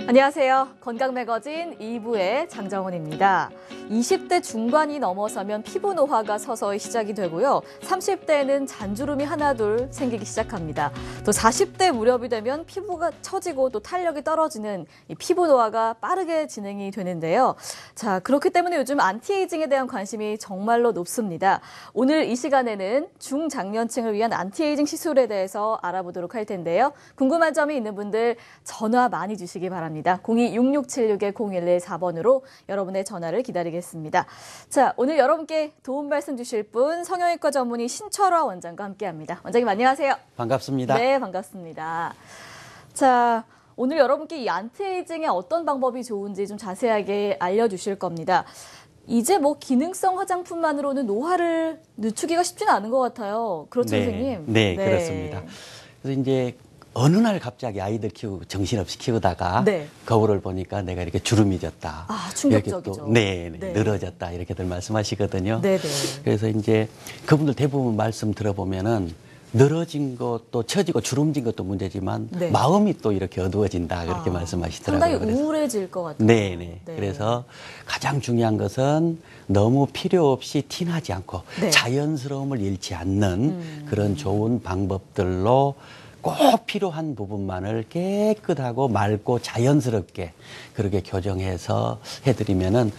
안녕하세요. 건강매거진 2부의 장정은입니다. 20대 중반이 넘어서면 피부 노화가 서서히 시작이 되고요. 30대에는 잔주름이 하나둘 생기기 시작합니다. 또 40대 무렵이 되면 피부가 처지고 또 탄력이 떨어지는 이 피부 노화가 빠르게 진행이 되는데요. 자, 그렇기 때문에 요즘 안티에이징에 대한 관심이 정말로 높습니다. 오늘 이 시간에는 중장년층을 위한 안티에이징 시술에 대해서 알아보도록 할 텐데요. 궁금한 점이 있는 분들 전화 많이 주시기 바랍니다. 02-6676-0114번으로 여러분의 전화를 기다리겠습니다. 자, 오늘 여러분께 도움 말씀 주실 분 성형외과 전문의 신철화 원장과 함께합니다. 원장님 안녕하세요. 반갑습니다. 네, 반갑습니다. 자, 오늘 여러분께 이 안티에이징의 어떤 방법이 좋은지 좀 자세하게 알려주실 겁니다. 이제 뭐 기능성 화장품만으로는 노화를 늦추기가 쉽지는 않은 것 같아요. 그렇죠, 네, 선생님? 네, 그렇습니다. 그래서 이제 어느 날 갑자기 아이들 키우고 정신없이 키우다가 네. 거울을 보니까 내가 이렇게 주름이 졌다. 아, 충격적이죠. 이렇게 또, 네, 네. 늘어졌다. 이렇게들 말씀하시거든요. 네네. 그래서 이제 그분들 대부분 말씀 들어보면은 늘어진 것도 처지고 주름진 것도 문제지만 네. 마음이 또 이렇게 어두워진다. 그렇게 말씀하시더라고요. 상당히 그래서. 우울해질 것 같아요. 네네. 네. 그래서 가장 중요한 것은 너무 필요 없이 티나지 않고 네. 자연스러움을 잃지 않는 그런 좋은 방법들로 꼭 필요한 부분만을 깨끗하고 맑고 자연스럽게 그렇게 교정해서 해드리면은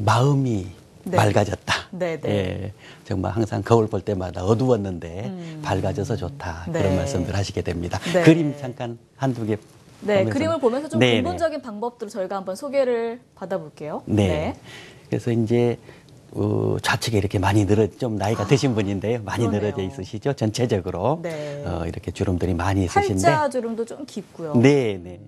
마음이 네. 맑아졌다. 네네. 예, 정말 항상 거울 볼 때마다 어두웠는데 밝아져서 좋다. 네. 그런 말씀들 하시게 됩니다. 네. 그림 잠깐 한두 개. 네, 보면서. 그림을 보면서 좀 네네. 근본적인 방법들을 저희가 한번 소개를 받아볼게요. 네. 그래서 이제 좌측에 이렇게 많이 좀 나이가 드신 분인데요. 많이 그러네요. 늘어져 있으시죠. 전체적으로 네. 이렇게 주름들이 많이 있으신데. 팔자 주름도 좀 깊고요. 네.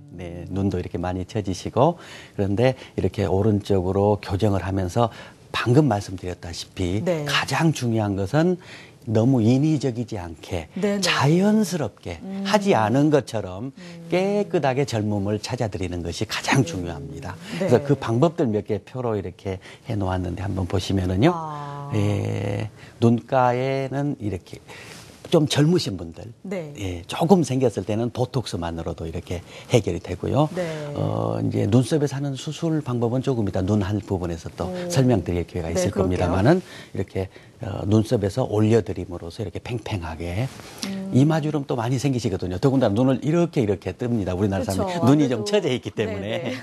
눈도 이렇게 많이 처지시고 그런데 이렇게 오른쪽으로 교정을 하면서 방금 말씀드렸다시피 네. 가장 중요한 것은 너무 인위적이지 않게 네네. 자연스럽게 하지 않은 것처럼 깨끗하게 젊음을 찾아드리는 것이 가장 중요합니다. 네. 그래서 그 방법들 몇 개 표로 이렇게 해놓았는데 한번 보시면은요. 예, 눈가에는 이렇게 좀 젊으신 분들, 네. 예, 조금 생겼을 때는 보톡스만으로도 이렇게 해결이 되고요. 네. 이제 눈썹에 사는 수술 방법은 조금 이따 눈 한 부분에서 또 설명드릴 기회가 있을 그럴게요. 겁니다만은 이렇게 눈썹에서 올려드림으로써 이렇게 팽팽하게 이마주름 또 많이 생기시거든요. 더군다나 눈을 이렇게 뜹니다. 우리나라 그쵸. 사람이 눈이 좀 아무래도. 처져 있기 때문에 네네.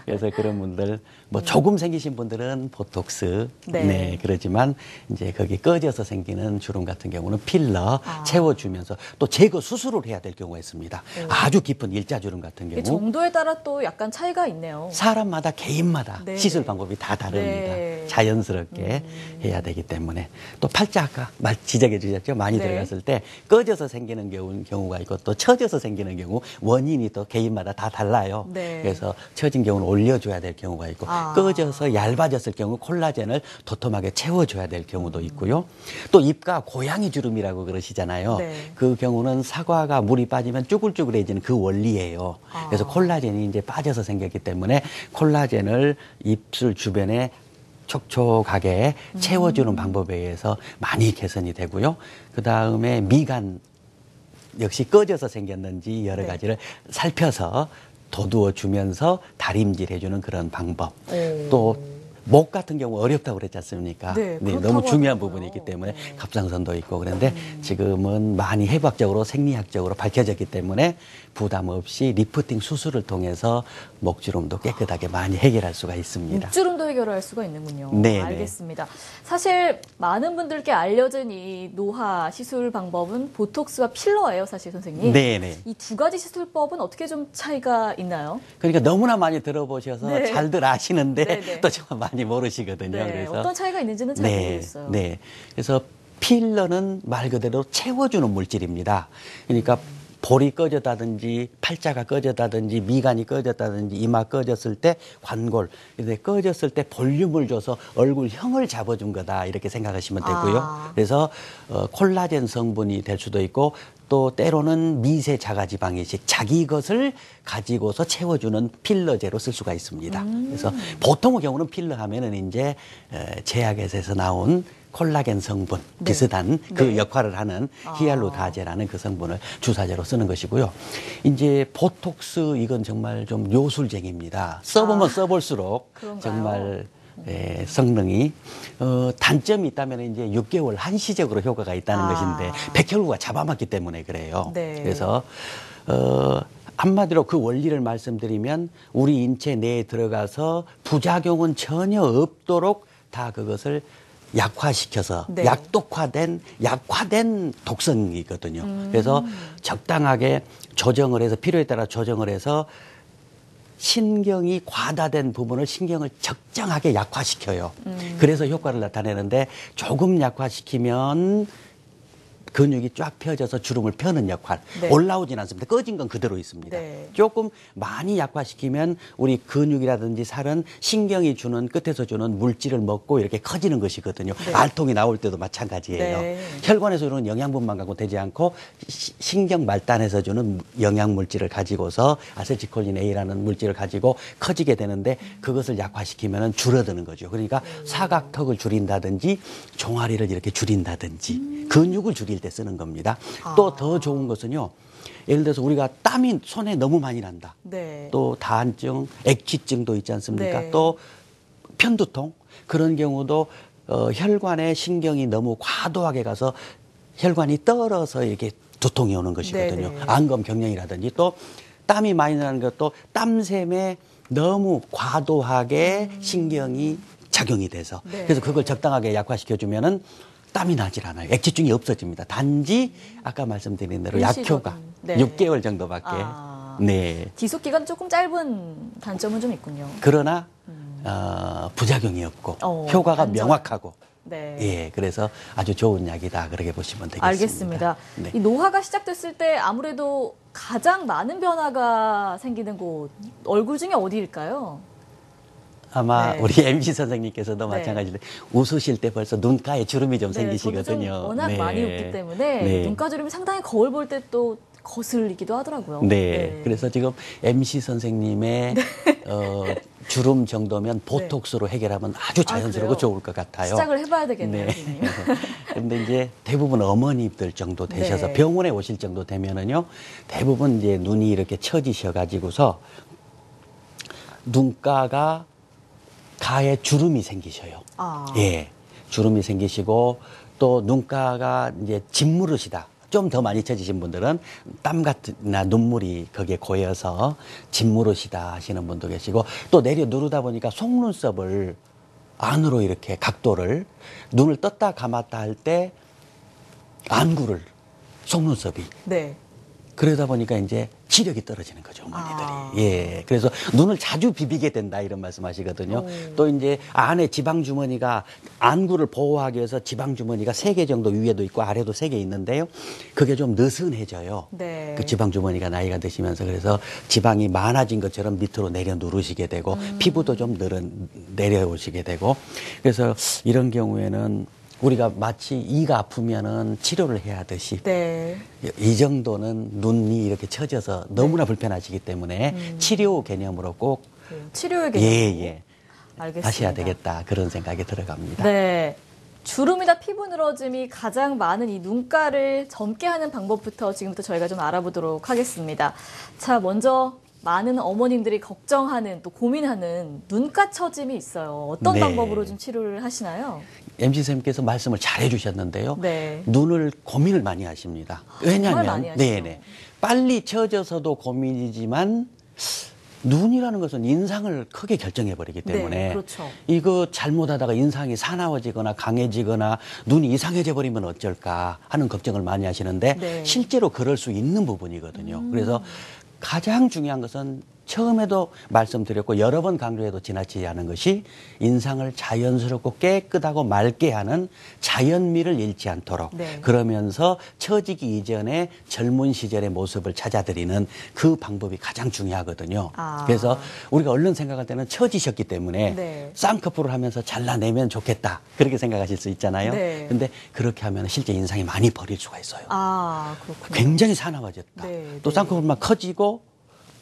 그래서 그런 분들 뭐 조금 생기신 분들은 보톡스, 네. 네, 그러지만 이제 거기 꺼져서 생기는 주름 같은 경우는 필러 채워주면서 또 제거 수술을 해야 될 경우가 있습니다. 아주 깊은 일자주름 같은 이 경우 정도에 따라 또 약간 차이가 있네요. 사람마다 개인마다 네. 시술 방법이 다 다릅니다. 네. 자연스럽게 해야 되기 때문에 또 팔자 아까 지적해 주셨죠. 많이 네. 들어갔을 때 꺼져서 생기는 경우가 있고 또 처져서 생기는 경우 원인이 또 개인마다 다 달라요. 네. 그래서 처진 경우는 올려줘야 될 경우가 있고 꺼져서 얇아졌을 경우 콜라겐을 도톰하게 채워줘야 될 경우도 있고요. 또 입가 고양이 주름이라고 그러시잖아요. 네. 그 경우는 사과가 물이 빠지면 쭈글쭈글해지는 그 원리예요. 그래서 콜라겐이 이제 빠져서 생겼기 때문에 콜라겐을 입술 주변에 촉촉하게 채워주는 방법에 의해서 많이 개선이 되고요. 그 다음에 미간 역시 꺼져서 생겼는지 여러 네. 가지를 살펴서 도두어 주면서 다림질 해주는 그런 방법. 또 목 같은 경우 어렵다고 그랬지 않습니까? 네, 너무 그렇다고 중요한 하더라고요. 부분이기 때문에 네. 갑상선도 있고 그런데 지금은 많이 해부학적으로 생리학적으로 밝혀졌기 때문에 부담 없이 리프팅 수술을 통해서 목주름도 깨끗하게 많이 해결할 수가 있습니다. 목주름도 해결할 수가 있는군요. 네, 알겠습니다. 사실 많은 분들께 알려진 이 노화 시술 방법은 보톡스와 필러예요, 사실 선생님. 네네. 이 두 가지 시술법은 어떻게 좀 차이가 있나요? 그러니까 너무나 많이 들어보셔서 네. 잘들 아시는데 네네. 또 정말 많이 모르시거든요. 네, 그래서 어떤 차이가 있는지는 잘 모르겠어요. 네. 그래서 필러는 말 그대로 채워주는 물질입니다. 그러니까 볼이 꺼졌다든지 팔자가 꺼졌다든지 미간이 꺼졌다든지 이마 꺼졌을 때 관골 이렇게 꺼졌을 때 볼륨을 줘서 얼굴형을 잡아준 거다 이렇게 생각하시면 되고요. 그래서 콜라겐 성분이 될 수도 있고 또 때로는 미세 자가지방이식 자기 것을 가지고서 채워주는 필러제로 쓸 수가 있습니다. 그래서 보통의 경우는 필러 하면은 이제 제약회사에서 나온 콜라겐 성분 네. 비슷한 그 네. 역할을 하는 히알루다제라는 그 성분을 주사제로 쓰는 것이고요. 이제 보톡스 이건 정말 좀 요술쟁입니다. 써보면 써볼수록 그런가요? 정말 성능이 단점이 있다면 이제 6개월 한시적으로 효과가 있다는 것인데 백혈구가 잡아먹기 때문에 그래요. 네. 그래서 한마디로 그 원리를 말씀드리면 우리 인체 내에 들어가서 부작용은 전혀 없도록 다 그것을 약화시켜서 네. 약화된 독성이거든요. 그래서 적당하게 조정을 해서 필요에 따라 조정을 해서 신경이 과다된 부분을 신경을 적정하게 약화시켜요. 그래서 효과를 나타내는데 조금 약화시키면 근육이 쫙 펴져서 주름을 펴는 역할. 네. 올라오진 않습니다. 꺼진 건 그대로 있습니다. 네. 조금 많이 약화시키면 우리 근육이라든지 살은 신경이 주는 끝에서 주는 물질을 먹고 이렇게 커지는 것이거든요. 네. 알통이 나올 때도 마찬가지예요. 네. 혈관에서 주는 영양분만 갖고 되지 않고 신경 말단에서 주는 영양 물질을 가지고서 아세틸콜린 A라는 물질을 가지고 커지게 되는데 그것을 약화시키면 줄어드는 거죠. 그러니까 사각턱을 줄인다든지 종아리를 이렇게 줄인다든지 근육을 줄일 때 쓰는 겁니다. 또 더 좋은 것은요. 예를 들어서 우리가 땀이 손에 너무 많이 난다. 네. 또 다한증, 액취증도 있지 않습니까? 네. 또 편두통 그런 경우도 혈관에 신경이 너무 과도하게 가서 혈관이 떨어서 이렇게 두통이 오는 것이거든요. 네네. 안검 경련이라든지 또 땀이 많이 나는 것도 땀샘에 너무 과도하게 신경이 작용이 돼서 네. 그래서 그걸 적당하게 약화시켜주면은 땀이 나질 않아요. 액취증이 없어집니다. 단지 아까 말씀드린 대로 약효가 네. 6개월 정도밖에. 네. 지속 기간 조금 짧은 단점은 좀 있군요. 그러나 부작용이 없고 효과가 안전. 명확하고 네. 예, 그래서 아주 좋은 약이다 그렇게 보시면 되겠습니다. 알겠습니다. 네. 이 노화가 시작됐을 때 아무래도 가장 많은 변화가 생기는 곳 얼굴 중에 어디일까요? 아마 네. 우리 MC 선생님께서도 네. 마찬가지로 웃으실 때 벌써 눈가에 주름이 좀 네, 저도 생기시거든요. 좀 워낙 네. 많이 웃기 때문에 네. 눈가 주름이 상당히 거울 볼 때 또 거슬리기도 하더라고요. 네. 그래서 지금 MC 선생님의 주름 정도면 보톡스로 해결하면 아주 자연스럽고 그래요? 좋을 것 같아요. 시작을 해봐야 되겠네요. 네. 선생님. 그런데 이제 대부분 어머니들 정도 되셔서 네. 병원에 오실 정도 되면은요, 대부분 이제 눈이 이렇게 처지셔가지고서 눈가가 가에 주름이 생기셔요. 예. 주름이 생기시고 또 눈가가 이제 짓무르시다. 좀 더 많이 처지신 분들은 땀 같은나 눈물이 거기에 고여서 짓무르시다 하시는 분도 계시고 또 내려 누르다 보니까 속눈썹을 안으로 이렇게 각도를 눈을 떴다 감았다 할 때 안구를 속눈썹이 네. 그러다 보니까 이제 지력이 떨어지는 거죠, 어머니들이. 아. 예. 그래서 눈을 자주 비비게 된다, 이런 말씀 하시거든요. 또 이제 안에 지방주머니가, 안구를 보호하기 위해서 지방주머니가 3개 정도 위에도 있고 아래도 3개 있는데요. 그게 좀 느슨해져요. 네. 그 지방주머니가 나이가 드시면서 그래서 지방이 많아진 것처럼 밑으로 내려 누르시게 되고 피부도 좀 내려오시게 되고 그래서 이런 경우에는 우리가 마치 이가 아프면은 치료를 해야 하듯이 네. 이 정도는 눈이 이렇게 처져서 너무나 불편하시기 때문에 치료 개념으로 꼭 치료의 개념. 예. 알겠습니다. 하셔야 되겠다 그런 생각이 들어갑니다. 네. 주름이나 피부 늘어짐이 가장 많은 이 눈가를 젊게 하는 방법부터 지금부터 저희가 좀 알아보도록 하겠습니다. 자, 먼저 많은 어머님들이 걱정하는 또 고민하는 눈가 처짐이 있어요. 어떤 네. 방법으로 좀 치료를 하시나요? MC 선생님께서 말씀을 잘 해주셨는데요. 네. 눈을 고민을 많이 하십니다. 정말 왜냐하면 많이 하시죠. 네네 빨리 처져서도 고민이지만 눈이라는 것은 인상을 크게 결정해 버리기 때문에 네, 그렇죠. 이거 잘못하다가 인상이 사나워지거나 강해지거나 눈이 이상해져 버리면 어쩔까 하는 걱정을 많이 하시는데 네. 실제로 그럴 수 있는 부분이거든요. 그래서 가장 중요한 것은 처음에도 말씀드렸고 여러 번 강조해도 지나치지 않은 것이 인상을 자연스럽고 깨끗하고 맑게 하는 자연미를 잃지 않도록 네. 그러면서 처지기 이전에 젊은 시절의 모습을 찾아드리는 그 방법이 가장 중요하거든요. 그래서 우리가 얼른 생각할 때는 처지셨기 때문에 네. 쌍꺼풀을 하면서 잘라내면 좋겠다 그렇게 생각하실 수 있잖아요. 네. 근데 그렇게 하면 실제 인상이 많이 버릴 수가 있어요. 그렇군요. 굉장히 사나워졌다. 네, 또 네. 쌍꺼풀만 커지고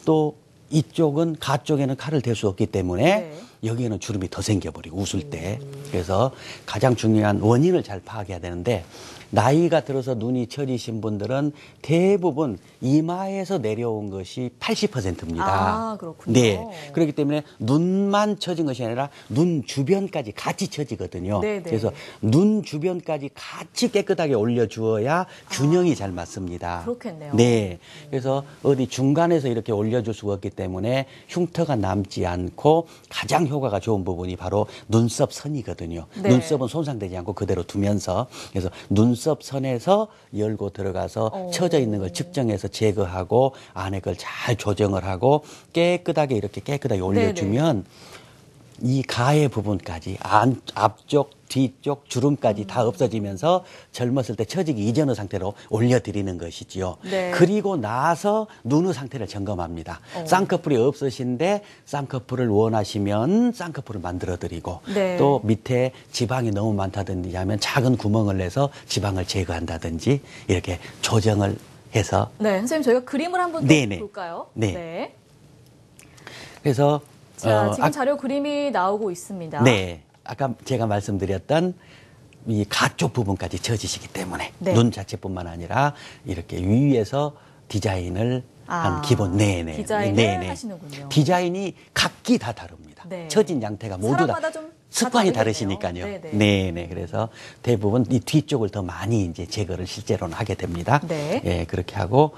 또 이쪽은 가쪽에는 칼을 댈 수 없기 때문에 네. 여기에는 주름이 더 생겨버리고 웃을 때. 그래서 가장 중요한 원인을 잘 파악해야 되는데 나이가 들어서 눈이 처지신 분들은 대부분 이마에서 내려온 것이 80%입니다. 아, 그렇군요. 네. 그렇기 때문에 눈만 처진 것이 아니라 눈 주변까지 같이 처지거든요. 네네. 그래서 눈 주변까지 같이 깨끗하게 올려주어야 균형이 잘 맞습니다. 그렇겠네요. 네. 그래서 어디 중간에서 이렇게 올려줄 수가 없기 때문에 흉터가 남지 않고 가장 효과가 좋은 부분이 바로 눈썹 선이거든요. 네. 눈썹은 손상되지 않고 그대로 두면서 그래서 눈썹 선에서 열고 들어가서 처져 있는 걸 측정해서 제거하고 안에 걸 잘 조정을 하고 깨끗하게 이렇게 깨끗하게 올려주면 이 가해 부분까지 앞쪽, 뒤쪽, 주름까지 다 없어지면서 젊었을 때 처지기 이전의 상태로 올려드리는 것이지요. 네. 그리고 나서 눈의 상태를 점검합니다. 쌍꺼풀이 없으신데 쌍꺼풀을 원하시면 쌍꺼풀을 만들어드리고 네. 또 밑에 지방이 너무 많다든지 하면 작은 구멍을 내서 지방을 제거한다든지 이렇게 조정을 해서 네, 선생님 저희가 그림을 한번 더 네네. 볼까요? 네. 그래서 자, 지금 자료 그림이 나오고 있습니다. 네. 아까 제가 말씀드렸던 이 가쪽 부분까지 처지시기 때문에 네. 눈 자체뿐만 아니라 이렇게 위에서 디자인을 한 기본 네네 디자인을 하시는군요. 디자인이 각기 다 다릅니다. 네. 처진 양태가 모두 다 사람마다 좀 습관이 다 다르겠네요. 다르시니까요. 네네. 네네. 그래서 대부분 이 뒤쪽을 더 많이 이제 제거를 실제로는 하게 됩니다. 네. 예, 그렇게 하고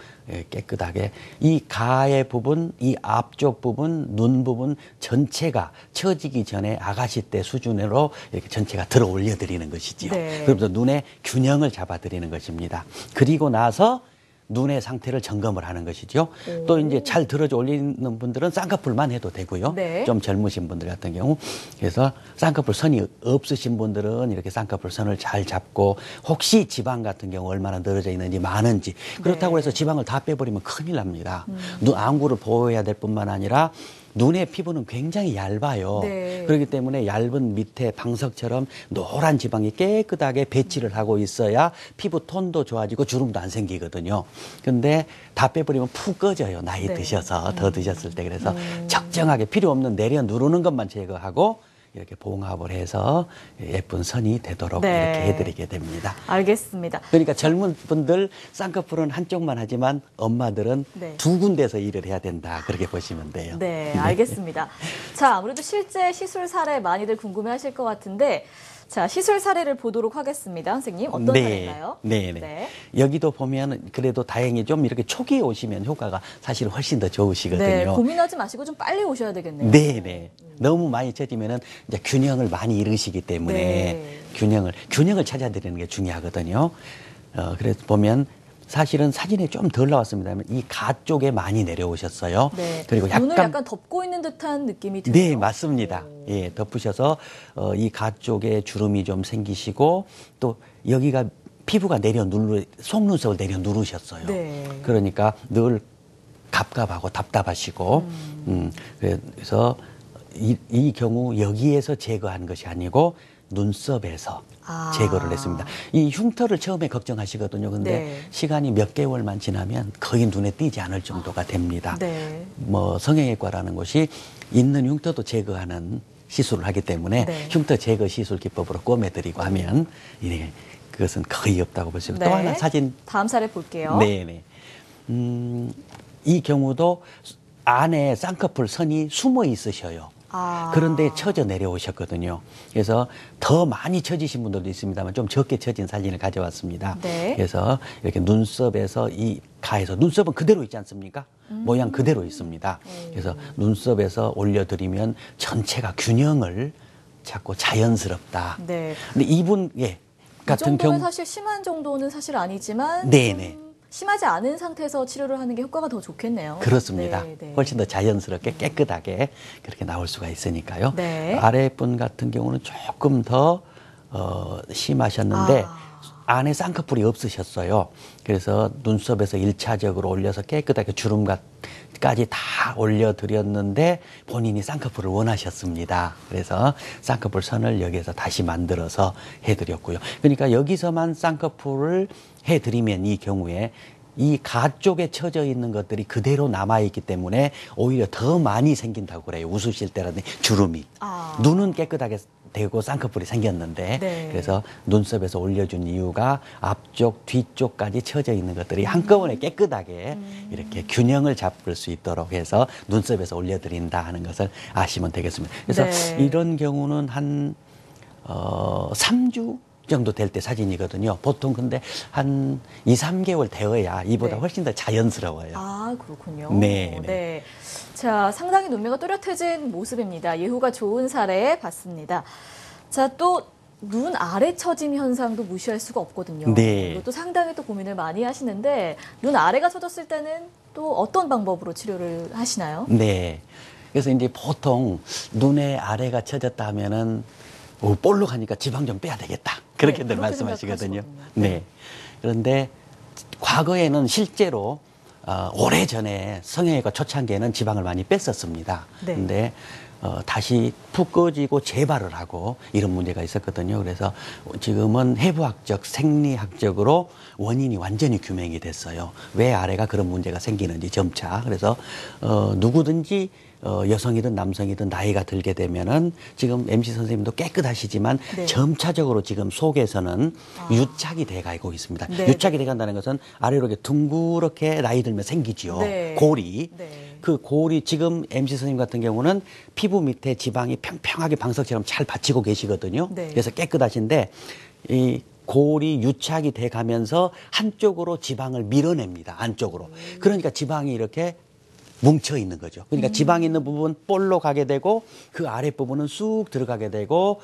깨끗하게 이 가의 부분, 이 앞쪽 부분, 눈 부분 전체가 처지기 전에 아가씨 때 수준으로 이렇게 전체가 들어 올려드리는 것이지요. 네. 그러면서 눈의 균형을 잡아드리는 것입니다. 그리고 나서 눈의 상태를 점검을 하는 것이죠. 또 이제 잘 들어져 올리는 분들은 쌍꺼풀만 해도 되고요. 네. 좀 젊으신 분들 같은 경우. 그래서 쌍꺼풀 선이 없으신 분들은 이렇게 쌍꺼풀 선을 잘 잡고 혹시 지방 같은 경우 얼마나 늘어져 있는지 많은지 그렇다고 해서 지방을 다 빼버리면 큰일 납니다. 눈 안구를 보호해야 될 뿐만 아니라 눈의 피부는 굉장히 얇아요. 네. 그렇기 때문에 얇은 밑에 방석처럼 노란 지방이 깨끗하게 배치를 하고 있어야 피부 톤도 좋아지고 주름도 안 생기거든요. 근데 다 빼버리면 푹 꺼져요. 나이 네. 드셔서 더 드셨을 때. 그래서 적정하게 필요 없는 내려 누르는 것만 제거하고 이렇게 봉합을 해서 예쁜 선이 되도록 네. 이렇게 해드리게 됩니다. 알겠습니다. 그러니까 젊은 분들 쌍꺼풀은 한쪽만 하지만 엄마들은 네. 두 군데서 일을 해야 된다. 그렇게 보시면 돼요. 네, 알겠습니다. 자, 아무래도 실제 시술 사례 많이들 궁금해 하실 것 같은데, 자, 시술 사례를 보도록 하겠습니다. 선생님, 어떤 사례인가요? 네. 여기도 보면 그래도 다행히 좀 이렇게 초기에 오시면 효과가 사실 훨씬 더 좋으시거든요. 네, 고민하지 마시고 좀 빨리 오셔야 되겠네요. 네네. 너무 많이 처지면은 이제 균형을 많이 잃으시기 때문에 네. 균형을 찾아드리는 게 중요하거든요. 그래서 보면 사실은 사진에 좀 덜 나왔습니다만 이 가 쪽에 많이 내려오셨어요. 네. 그리고 눈을 약간 덮고 있는 듯한 느낌이 드네요. 네, 맞습니다. 예, 덮으셔서 이 가 쪽에 주름이 좀 생기시고 또 여기가 피부가 속눈썹을 내려 누르셨어요. 네. 그러니까 늘 갑갑하고 답답하시고 그래서 이 경우 여기에서 제거한 것이 아니고 눈썹에서 제거를 했습니다. 이 흉터를 처음에 걱정하시거든요. 근데 네. 시간이 몇 개월만 지나면 거의 눈에 띄지 않을 정도가 됩니다. 네. 뭐 성형외과라는 곳이 있는 흉터도 제거하는 시술을 하기 때문에 네. 흉터 제거 시술 기법으로 꿰매드리고 하면 그것은 거의 없다고 볼 수 있고 네. 또 하나 사진 다음 사례 볼게요. 네네. 이 경우도 안에 쌍꺼풀 선이 숨어 있으셔요. 그런데 처져 내려오셨거든요. 그래서 더 많이 처지신 분들도 있습니다만 좀 적게 처진 사진을 가져왔습니다. 네. 그래서 이렇게 눈썹에서 이 가에서 눈썹은 그대로 있지 않습니까? 모양 그대로 있습니다. 그래서 눈썹에서 올려드리면 전체가 균형을 찾고 자연스럽다. 네. 근데 이분 이 같은 정도는 경우 사실 심한 정도는 사실 아니지만 네네. 좀 심하지 않은 상태에서 치료를 하는 게 효과가 더 좋겠네요. 그렇습니다. 네. 훨씬 더 자연스럽게 깨끗하게 그렇게 나올 수가 있으니까요. 네. 아랫분 같은 경우는 조금 더 심하셨는데 안에 쌍꺼풀이 없으셨어요. 그래서 눈썹에서 1차적으로 올려서 깨끗하게 주름까지 다 올려드렸는데 본인이 쌍꺼풀을 원하셨습니다. 그래서 쌍꺼풀 선을 여기에서 다시 만들어서 해드렸고요. 그러니까 여기서만 쌍꺼풀을 해드리면 이 경우에 이 가 쪽에 처져 있는 것들이 그대로 남아있기 때문에 오히려 더 많이 생긴다고 그래요. 웃으실 때라든지 주름이. 눈은 깨끗하게 되고 쌍꺼풀이 생겼는데 네. 그래서 눈썹에서 올려준 이유가 앞쪽, 뒤쪽까지 처져 있는 것들이 한꺼번에 깨끗하게 이렇게 균형을 잡을 수 있도록 해서 눈썹에서 올려드린다 하는 것을 아시면 되겠습니다. 그래서 네. 이런 경우는 한 3주 정도 될 때 사진이거든요. 보통 근데 한 2, 3개월 되어야 이보다 네. 훨씬 더 자연스러워요. 아, 그렇군요. 네, 네. 네. 자, 상당히 눈매가 또렷해진 모습입니다. 예후가 좋은 사례 봤습니다. 자, 또 눈 아래 처짐 현상도 무시할 수가 없거든요. 네. 이것도 상당히 또 고민을 많이 하시는데 눈 아래가 처졌을 때는 또 어떤 방법으로 치료를 하시나요? 네. 그래서 이제 보통 눈의 아래가 처졌다 하면은 볼록 하니까 지방 좀 빼야 되겠다. 그렇게들 그렇게 말씀하시거든요. 생각하시거든요. 네. 그런데 과거에는 실제로 오래전에 성형외과 초창기에는 지방을 많이 뺐었습니다. 네. 근데 다시 푹 꺼지고 재발을 하고 이런 문제가 있었거든요. 그래서 지금은 해부학적, 생리학적으로 원인이 완전히 규명이 됐어요. 왜 아래가 그런 문제가 생기는지 점차. 그래서 누구든지 여성이든 남성이든 나이가 들게 되면은 지금 MC 선생님도 깨끗하시지만 네. 점차적으로 지금 속에서는 유착이 돼 가고 있습니다. 네, 유착이 돼 간다는 것은 아래로 이렇게 둥그렇게 나이 들면 생기지요. 네. 골이. 네. 그 골이 지금 MC 선생님 같은 경우는 피부 밑에 지방이 평평하게 방석처럼 잘 받치고 계시거든요. 네. 그래서 깨끗하신데 이 골이 유착이 돼 가면서 한쪽으로 지방을 밀어냅니다. 안쪽으로. 그러니까 지방이 이렇게 뭉쳐 있는 거죠. 그러니까 지방 있는 부분 볼로 가게 되고 그 아랫 부분은 쑥 들어가게 되고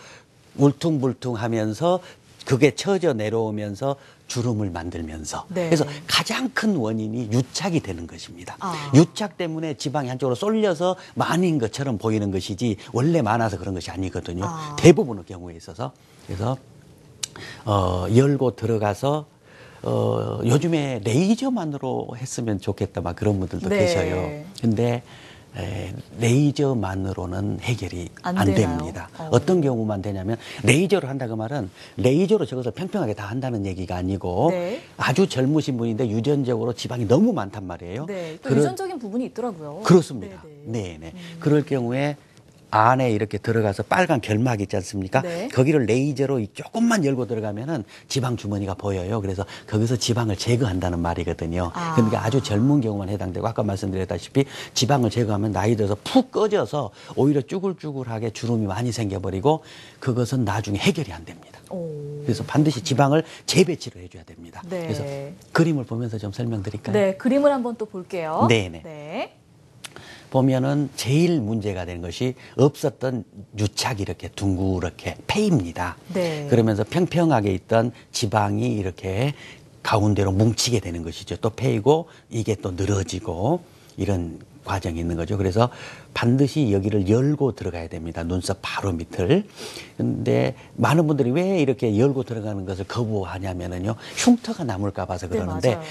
울퉁불퉁하면서 그게 처져 내려오면서 주름을 만들면서 네. 그래서 가장 큰 원인이 유착이 되는 것입니다. 아. 유착 때문에 지방이 한쪽으로 쏠려서 많은 것처럼 보이는 것이지 원래 많아서 그런 것이 아니거든요. 아. 대부분의 경우에 있어서 그래서 열고 들어가서 요즘에 레이저만으로 했으면 좋겠다 막 그런 분들도 네. 계셔요. 근데 레이저만으로는 해결이 안 안 되나요? 됩니다. 어떤 경우만 되냐면 레이저로 한다 그 말은 레이저로 저것을 평평하게 다 한다는 얘기가 아니고 네. 아주 젊으신 분인데 유전적으로 지방이 너무 많단 말이에요. 네. 또 그런- 유전적인 부분이 있더라고요. 그렇습니다. 네네. 네네. 그럴 경우에 안에 이렇게 들어가서 빨간 결막 있지 않습니까? 네. 거기를 레이저로 조금만 열고 들어가면은 지방 주머니가 보여요. 그래서 거기서 지방을 제거한다는 말이거든요. 아. 그러니까 아주 젊은 경우만 해당되고 아까 말씀드렸다시피 지방을 제거하면 나이 들어서 푹 꺼져서 오히려 쭈글쭈글하게 주름이 많이 생겨버리고 그것은 나중에 해결이 안 됩니다. 오. 그래서 반드시 지방을 재배치를 해줘야 됩니다. 네. 그래서 그림을 보면서 좀 설명드릴까요? 네, 그림을 한번 또 볼게요. 네네. 네. 보면은 제일 문제가 되는 것이 없었던 유착이 이렇게 둥그렇게 패입니다. 네. 그러면서 평평하게 있던 지방이 이렇게 가운데로 뭉치게 되는 것이죠. 또 패이고 이게 또 늘어지고 이런 과정이 있는 거죠. 그래서 반드시 여기를 열고 들어가야 됩니다. 눈썹 바로 밑을. 근데 많은 분들이 왜 이렇게 열고 들어가는 것을 거부하냐면은요. 흉터가 남을까 봐서 그러는데 네, 맞아요.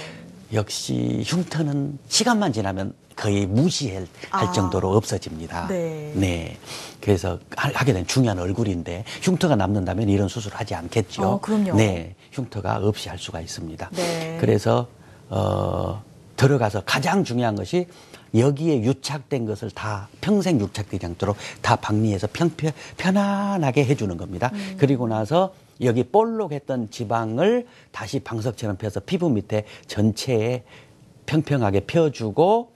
역시 흉터는 시간만 지나면 거의 무시할 정도로 없어집니다. 네. 그래서 하게 된 중요한 얼굴인데 흉터가 남는다면 이런 수술을 하지 않겠죠. 그럼요. 네. 흉터가 없이 할 수가 있습니다. 네. 그래서 들어가서 가장 중요한 것이 여기에 유착된 것을 다 평생 유착되지 않도록 다 박리해서 편안하게 해주는 겁니다. 그리고 나서 여기 볼록했던 지방을 다시 방석처럼 펴서 피부 밑에 전체에 평평하게 펴주고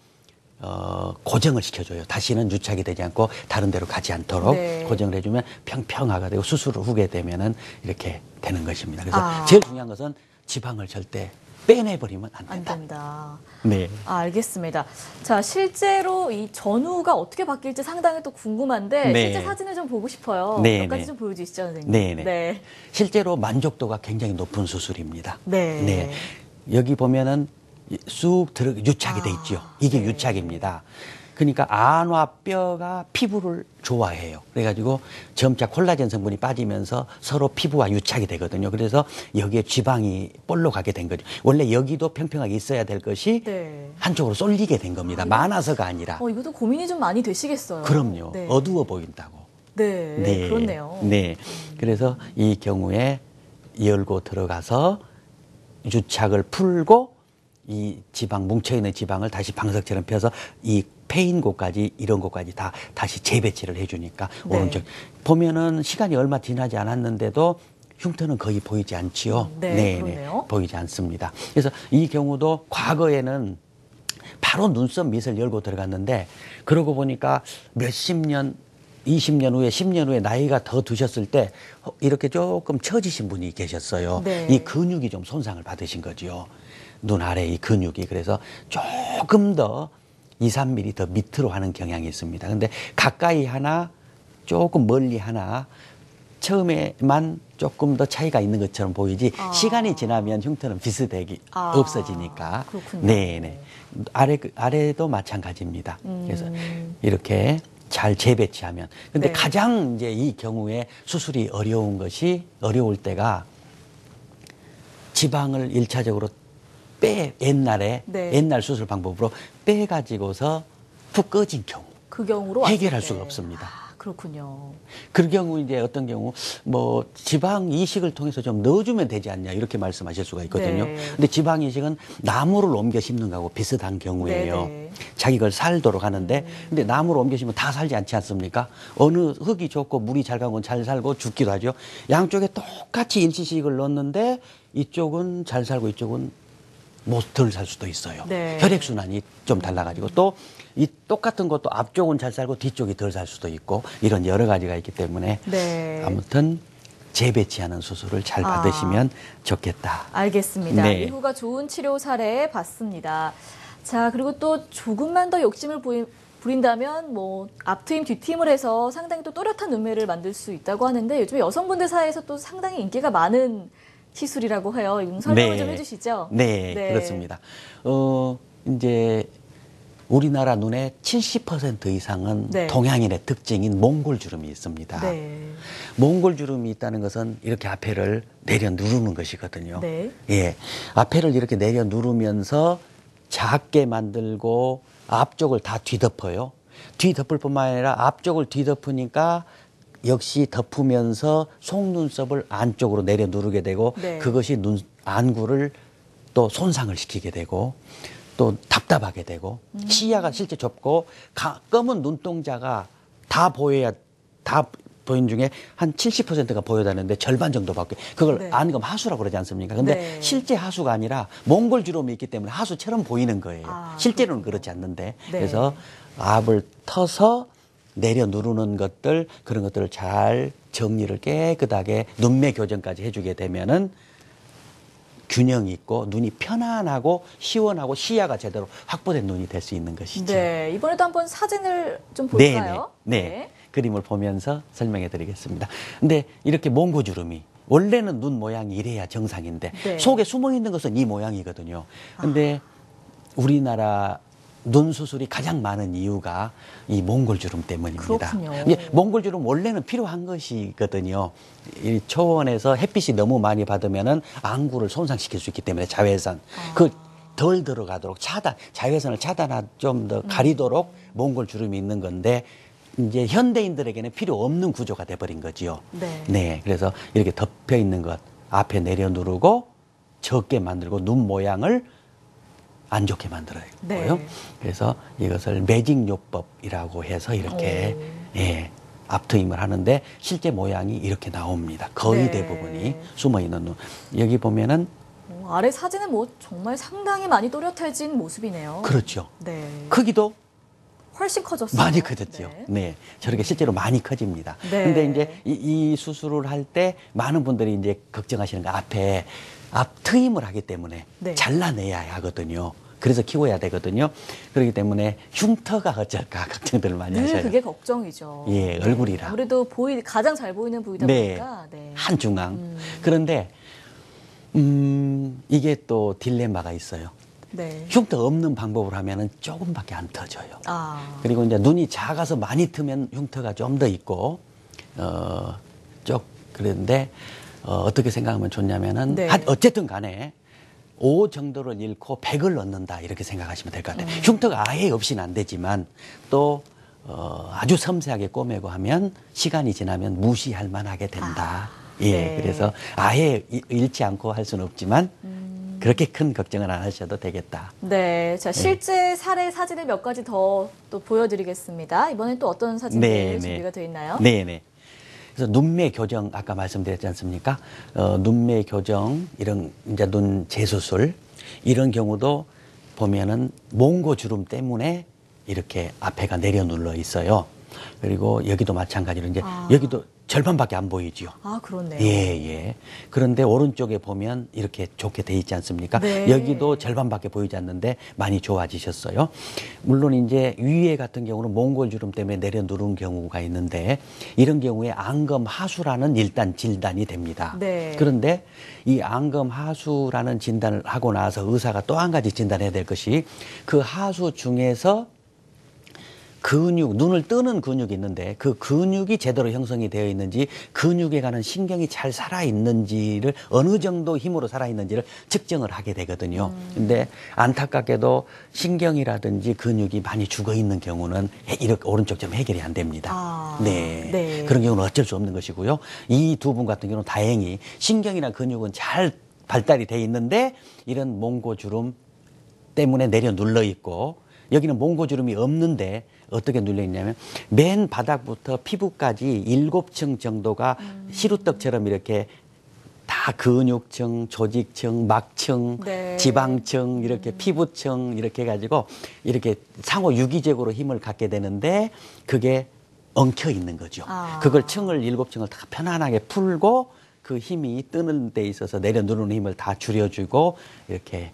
고정을 시켜줘요. 다시는 유착이 되지 않고 다른 데로 가지 않도록 네. 고정을 해주면 평평하게 되고 수술을 후게 되면은 이렇게 되는 것입니다. 그래서 아. 제일 중요한 것은 지방을 절대 빼내버리면 안 안 된다. 된다. 네. 알겠습니다. 자, 실제로 이 전후가 어떻게 바뀔지 상당히 또 궁금한데 네. 실제 사진을 좀 보고 싶어요. 네, 몇 가지 네. 좀 보여주시죠, 선생님. 네네. 네. 실제로 만족도가 굉장히 높은 수술입니다. 네. 여기 보면은 쑥 유착이 돼 있죠. 이게 네. 유착입니다. 그러니까 안와뼈가 피부를 좋아해요. 그래가지고 점차 콜라겐 성분이 빠지면서 서로 피부와 유착이 되거든요. 그래서 여기에 지방이 볼록하게 된 거죠. 원래 여기도 평평하게 있어야 될 것이 네. 한쪽으로 쏠리게 된 겁니다. 많아서가 아니라. 이것도 고민이 좀 많이 되시겠어요. 그럼요. 네. 어두워 보인다고. 네. 그렇네요. 네. 그래서 이 경우에 열고 들어가서 유착을 풀고 이 지방, 뭉쳐있는 지방을 다시 방석처럼 펴서 이 패인 곳까지 이런 곳까지 다 다시 재배치를 해주니까 네. 오른쪽 보면은 시간이 얼마 지나지 않았는데도 흉터는 거의 보이지 않지요. 네, 그러네요. 보이지 않습니다. 그래서 이 경우도 과거에는 바로 눈썹 밑을 열고 들어갔는데 그러고 보니까 몇십 년 20년 후에 10년 후에 나이가 더 드셨을 때 이렇게 조금 처지신 분이 계셨어요. 네. 이 근육이 좀 손상을 받으신 거죠. 눈 아래 이 근육이. 그래서 조금 더 2, 3mm 더 밑으로 하는 경향이 있습니다. 근데 가까이 하나 조금 멀리 하나 처음에만 조금 더 차이가 있는 것처럼 보이지 시간이 지나면 흉터는 비슷하게 없어지니까. 그렇군요. 네네. 아래도 마찬가지입니다. 그래서 이렇게 잘 재배치하면. 근데 네. 가장 이제 이 경우에 수술이 어려울 때가 지방을 일차적으로 옛날 수술 방법으로 빼가지고서 푹 꺼진 경우. 그 경우로 해결할 왔을 수가 때. 없습니다. 그렇군요. 그 경우 이제 어떤 경우 뭐 지방 이식을 통해서 좀 넣어주면 되지 않냐 이렇게 말씀하실 수가 있거든요. 네. 근데 지방 이식은 나무를 옮겨 심는 거하고 비슷한 경우예요. 네. 자기 걸 살도록 하는데 근데 나무를 옮겨 심으면 다 살지 않지 않습니까? 어느 흙이 좋고 물이 잘 가고 잘 살고 죽기도 하죠. 양쪽에 똑같이 임시식을 넣었는데 이쪽은 잘 살고 이쪽은 못 덜 살 수도 있어요. 네. 혈액순환이 좀 달라가지고 또 이 똑같은 것도 앞쪽은 잘 살고 뒤쪽이 덜 살 수도 있고 이런 여러 가지가 있기 때문에 네. 아무튼 재배치하는 수술을 잘 받으시면 좋겠다. 알겠습니다. 네. 이후가 좋은 치료 사례 봤습니다. 자, 그리고 또 조금만 더 욕심을 부린다면 뭐 앞트임 뒤트임을 해서 상당히 또 또렷한 눈매를 만들 수 있다고 하는데 요즘 여성분들 사이에서 또 상당히 인기가 많은 시술이라고 해요. 이건 설명을 좀 해주시죠. 네, 그렇습니다. 이제 우리나라 눈의 70% 이상은 네. 동양인의 특징인 몽골 주름이 있습니다. 네. 몽골 주름이 있다는 것은 이렇게 앞에를 내려 누르는 것이거든요. 네. 예, 앞에를 이렇게 내려 누르면서 작게 만들고 앞쪽을 다 뒤덮어요. 뒤덮을 뿐만 아니라 앞쪽을 뒤덮으니까 역시 덮으면서 속눈썹을 안쪽으로 내려 누르게 되고 네. 그것이 눈 안구를 또 손상을 시키게 되고 또 답답하게 되고 시야가 실제 좁고 검은 눈동자가 다 보인 중에 한 70%가 보여다는데 절반 정도밖에 그걸 네. 안검 하수라고 그러지 않습니까? 근데 네. 실제 하수가 아니라 몽골 주름이 있기 때문에 하수처럼 보이는 거예요. 실제로는 그렇지 않는데 네. 그래서 앞을 터서 내려 누르는 것들 그런 것들을 잘 정리를 깨끗하게 눈매 교정까지 해주게 되면은 균형이 있고 눈이 편안하고 시원하고 시야가 제대로 확보된 눈이 될 수 있는 것이죠. 네. 이번에도 한번 사진을 좀 볼까요? 네. 그림을 보면서 설명해 드리겠습니다. 근데 이렇게 몽고주름이 원래는 눈 모양이 이래야 정상인데 네. 속에 숨어 있는 것은 이 모양이거든요. 근데 우리나라 눈 수술이 가장 많은 이유가 이 몽골주름 때문입니다. 그렇군요. 이제 몽골주름 원래는 필요한 것이거든요. 이 초원에서 햇빛이 너무 많이 받으면은 안구를 손상시킬 수 있기 때문에 자외선 그 덜 들어가도록 자외선을 좀 더 가리도록 몽골주름이 있는 건데 이제 현대인들에게는 필요 없는 구조가 돼버린 거지요. 네. 그래서 이렇게 덮여 있는 것 앞에 내려 누르고 적게 만들고 눈 모양을 안 좋게 만들어요. 네. 그래서 이것을 매직요법이라고 해서 이렇게 앞트임을 하는데 실제 모양이 이렇게 나옵니다. 거의 네. 대부분이 숨어 있는 눈. 여기 보면은 아래 사진은 뭐 정말 상당히 많이 또렷해진 모습이네요. 그렇죠. 네. 크기도 훨씬 커졌어요. 많이 커졌죠. 네. 저렇게 실제로 많이 커집니다. 네. 근데 이제 이 수술을 할 때 많은 분들이 이제 걱정하시는 거 앞에 앞트임을 하기 때문에 네. 잘라내야 하거든요. 그래서 키워야 되거든요. 그렇기 때문에 흉터가 어쩔까 걱정들을 많이 늘 하셔요. 그게 걱정이죠. 예, 얼굴이라. 아무래도 가장 잘 보이는 부위다 보니까. 네. 한 중앙. 그런데 이게 또 딜레마가 있어요. 네. 흉터 없는 방법으로 하면은 조금밖에 안 터져요. 그리고 이제 눈이 작아서 많이 트면 흉터가 좀 더 있고, 그런데, 어떻게 생각하면 좋냐면은, 네. 어쨌든 간에, 5 정도를 잃고 100을 넣는다, 이렇게 생각하시면 될 것 같아요. 흉터가 아예 없이는 안 되지만, 또, 아주 섬세하게 꼬매고 하면, 시간이 지나면 무시할 만하게 된다. 예, 네. 그래서 아예 잃지 않고 할 수는 없지만, 그렇게 큰 걱정은 안 하셔도 되겠다. 네, 자 실제 사례 사진을 몇 가지 더 또 보여드리겠습니다. 이번엔 또 어떤 사진들 네, 준비가 되어 있나요? 네네. 그래서 눈매 교정 아까 말씀드렸지 않습니까? 눈매 교정 이런 이제 눈 재수술 이런 경우도 보면은 몽고 주름 때문에 이렇게 앞에가 내려 눌러 있어요. 그리고 여기도 마찬가지로 이제 여기도 절반밖에 안 보이지요. 아, 그렇네요. 예, 예. 그런데 오른쪽에 보면 이렇게 좋게 돼 있지 않습니까? 네. 여기도 절반밖에 보이지 않는데 많이 좋아지셨어요. 물론 이제 위에 같은 경우는 몽골주름 때문에 내려 누른 경우가 있는데 이런 경우에 안검 하수라는 일단 진단이 됩니다. 네. 그런데 이 안검 하수라는 진단을 하고 나서 의사가 또 한 가지 진단해야 될 것이 그 하수 중에서 근육, 눈을 뜨는 근육이 있는데 그 근육이 제대로 형성이 되어 있는지 근육에 가는 신경이 잘 살아있는지를 어느 정도 힘으로 살아있는지를 측정을 하게 되거든요. 근데 안타깝게도 신경이라든지 근육이 많이 죽어 있는 경우는 이렇게 오른쪽 점 해결이 안 됩니다. 네. 네. 그런 경우는 어쩔 수 없는 것이고요. 이 두 분 같은 경우는 다행히 신경이나 근육은 잘 발달이 돼 있는데 이런 몽고주름 때문에 내려 눌러 있고 여기는 몽고주름이 없는데 어떻게 눌려 있냐면 맨 바닥부터 피부까지 7층 정도가 시루떡처럼 이렇게 다 근육층, 조직층, 막층, 네. 지방층, 이렇게 피부층 이렇게 해가지고 이렇게 상호 유기적으로 힘을 갖게 되는데 그게 엉켜 있는 거죠. 그걸 층을 7층을 다 편안하게 풀고 그 힘이 뜨는 데 있어서 내려 누르는 힘을 다 줄여주고 이렇게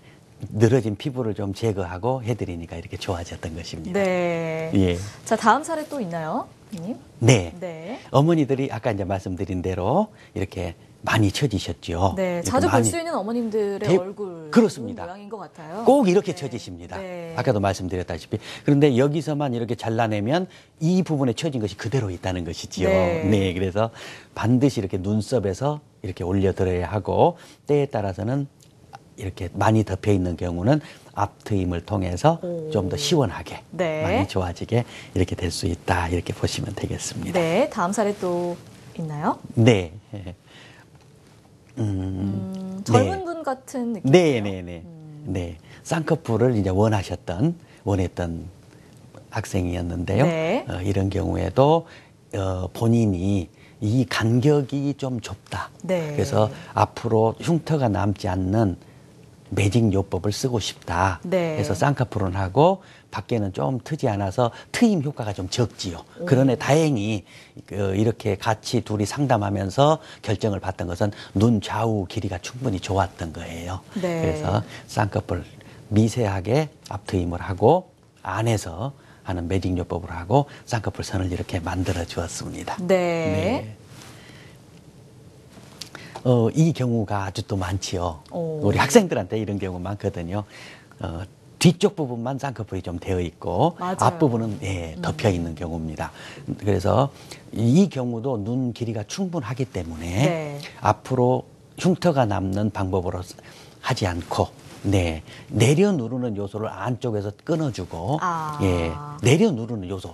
늘어진 피부를 좀 제거하고 해드리니까 이렇게 좋아졌던 것입니다. 네. 예. 자, 다음 사례 또 있나요, 선생님? 네. 네. 어머니들이 아까 이제 말씀드린 대로 이렇게 많이 처지셨죠. 네, 이렇게 자주 볼 많이 수 있는 어머님들의 대- 얼굴 그렇습니다. 모양인 것 같아요. 꼭 이렇게 네. 처지십니다. 네. 아까도 말씀드렸다시피. 그런데 여기서만 이렇게 잘라내면 이 부분에 처진 것이 그대로 있다는 것이지요. 네. 그래서 반드시 이렇게 눈썹에서 이렇게 올려드려야 하고 때에 따라서는 이렇게 많이 덮여 있는 경우는 앞트임을 통해서 좀 더 시원하게 네. 많이 좋아지게 이렇게 될 수 있다. 이렇게 보시면 되겠습니다. 네, 다음 사례 또 있나요? 네. 젊은 분 같은 느낌. 네. 쌍꺼풀을 이제 원했던 학생이었는데요. 네. 이런 경우에도 본인이 이 간격이 좀 좁다. 네. 그래서 앞으로 흉터가 남지 않는 매직 요법을 쓰고 싶다. 네. 그래서 쌍꺼풀은 하고 밖에는 좀 트지 않아서 트임 효과가 좀 적지요. 그러나 다행히 이렇게 같이 둘이 상담하면서 결정을 받던 것은 눈 좌우 길이가 충분히 좋았던 거예요. 네. 그래서 쌍꺼풀 미세하게 앞트임을 하고 안에서 하는 매직 요법을 하고 쌍꺼풀 선을 이렇게 만들어 주었습니다. 네. 이 경우가 아주 또 많지요. 오. 우리 학생들한테 이런 경우 많거든요. 뒤쪽 부분만 쌍꺼풀이 좀 되어 있고 맞아요. 앞부분은 덮여 있는 경우입니다. 그래서 이 경우도 눈 길이가 충분하기 때문에 네. 앞으로 흉터가 남는 방법으로 하지 않고 내려 누르는 요소를 안쪽에서 끊어주고 내려 누르는 요소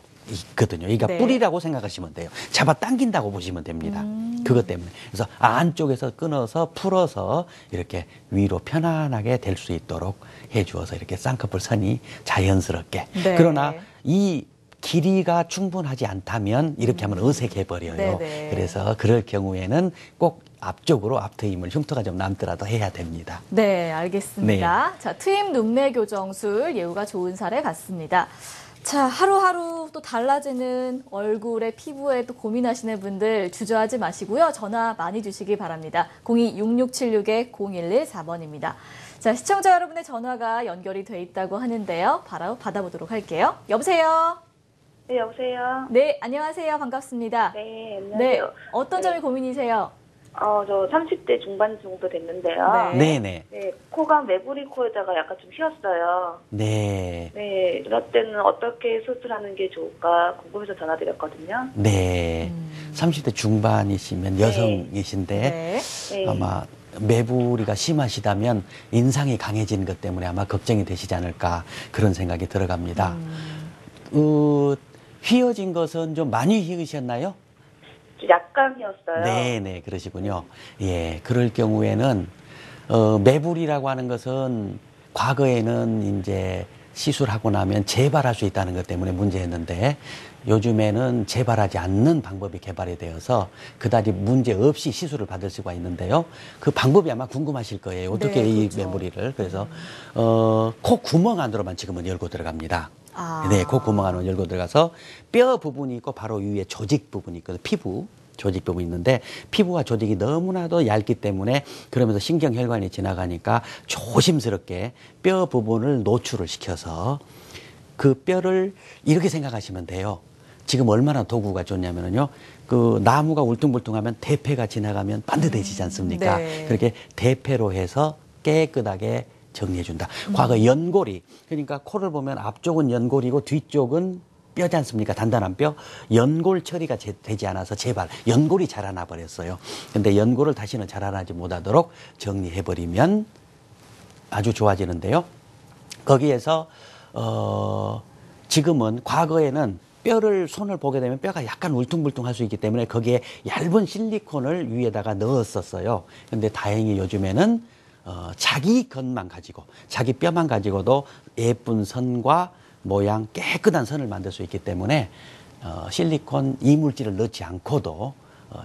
있거든요. 그러니까 네. 뿌리라고 생각하시면 돼요. 잡아 당긴다고 보시면 됩니다. 그것 때문에. 그래서 안쪽에서 끊어서 풀어서 이렇게 위로 편안하게 될 수 있도록 해주어서 이렇게 쌍꺼풀 선이 자연스럽게. 네. 그러나 이 길이가 충분하지 않다면 이렇게 하면 어색해 버려요. 네네. 그래서 그럴 경우에는 꼭 앞쪽으로 앞트임을 흉터가 좀 남더라도 해야 됩니다. 네, 알겠습니다. 자, 트임 눈매 교정술 예후가 좋은 사례 같습니다. 자, 하루하루 또 달라지는 얼굴에 피부에 또 고민하시는 분들 주저하지 마시고요. 전화 많이 주시기 바랍니다. 02-6676-0114번입니다. 자, 시청자 여러분의 전화가 연결이 돼 있다고 하는데요. 바로 받아보도록 할게요. 여보세요? 네, 여보세요? 네, 안녕하세요. 반갑습니다. 네, 네, 안녕하세요. 어떤 점이 고민이세요? 저 30대 중반 정도 됐는데요. 네. 네네. 네, 코가 매부리 코에다가 약간 좀 휘었어요. 네. 네, 이럴 때는 어떻게 수술하는 게 좋을까 궁금해서 전화드렸거든요. 네. 30대 중반이시면 여성이신데 네. 네. 아마 매부리가 심하시다면 인상이 강해지는 것 때문에 아마 걱정이 되시지 않을까 그런 생각이 들어갑니다. 휘어진 것은 좀 많이 휘으셨나요? 좀 약간 휘었어요. 네네, 그러시군요. 예, 그럴 경우에는 매불이라고 하는 것은 과거에는 이제 시술하고 나면 재발할 수 있다는 것 때문에 문제였는데 요즘에는 재발하지 않는 방법이 개발이 되어서 그다지 문제 없이 시술을 받을 수가 있는데요. 그 방법이 아마 궁금하실 거예요. 어떻게 네, 이 그렇죠. 매부리를. 그래서 코 구멍 안으로만 지금은 열고 들어갑니다. 아. 네, 코 구멍 안으로 열고 들어가서 뼈 부분이 있고 바로 위에 조직 부분이 있거든요. 피부. 조직 부분이 있는데 피부와 조직이 너무나도 얇기 때문에 그러면서 신경혈관이 지나가니까 조심스럽게 뼈 부분을 노출을 시켜서 그 뼈를 이렇게 생각하시면 돼요. 지금 얼마나 도구가 좋냐면요. 그 나무가 울퉁불퉁하면 대패가 지나가면 반듯해지지 않습니까? 네. 그렇게 대패로 해서 깨끗하게 정리해준다. 과거 연골이, 그러니까 코를 보면 앞쪽은 연골이고 뒤쪽은 뼈지 않습니까? 단단한 뼈. 연골 처리가 되지 않아서 제발 연골이 자라나 버렸어요. 근데 연골을 다시는 자라나지 못하도록 정리해버리면 아주 좋아지는데요. 거기에서 지금은 과거에는 뼈를 손을 보게 되면 뼈가 약간 울퉁불퉁할 수 있기 때문에 거기에 얇은 실리콘을 위에다가 넣었었어요. 근데 다행히 요즘에는 자기 것만 가지고 자기 뼈만 가지고도 예쁜 선과 모양 깨끗한 선을 만들 수 있기 때문에 실리콘 이물질을 넣지 않고도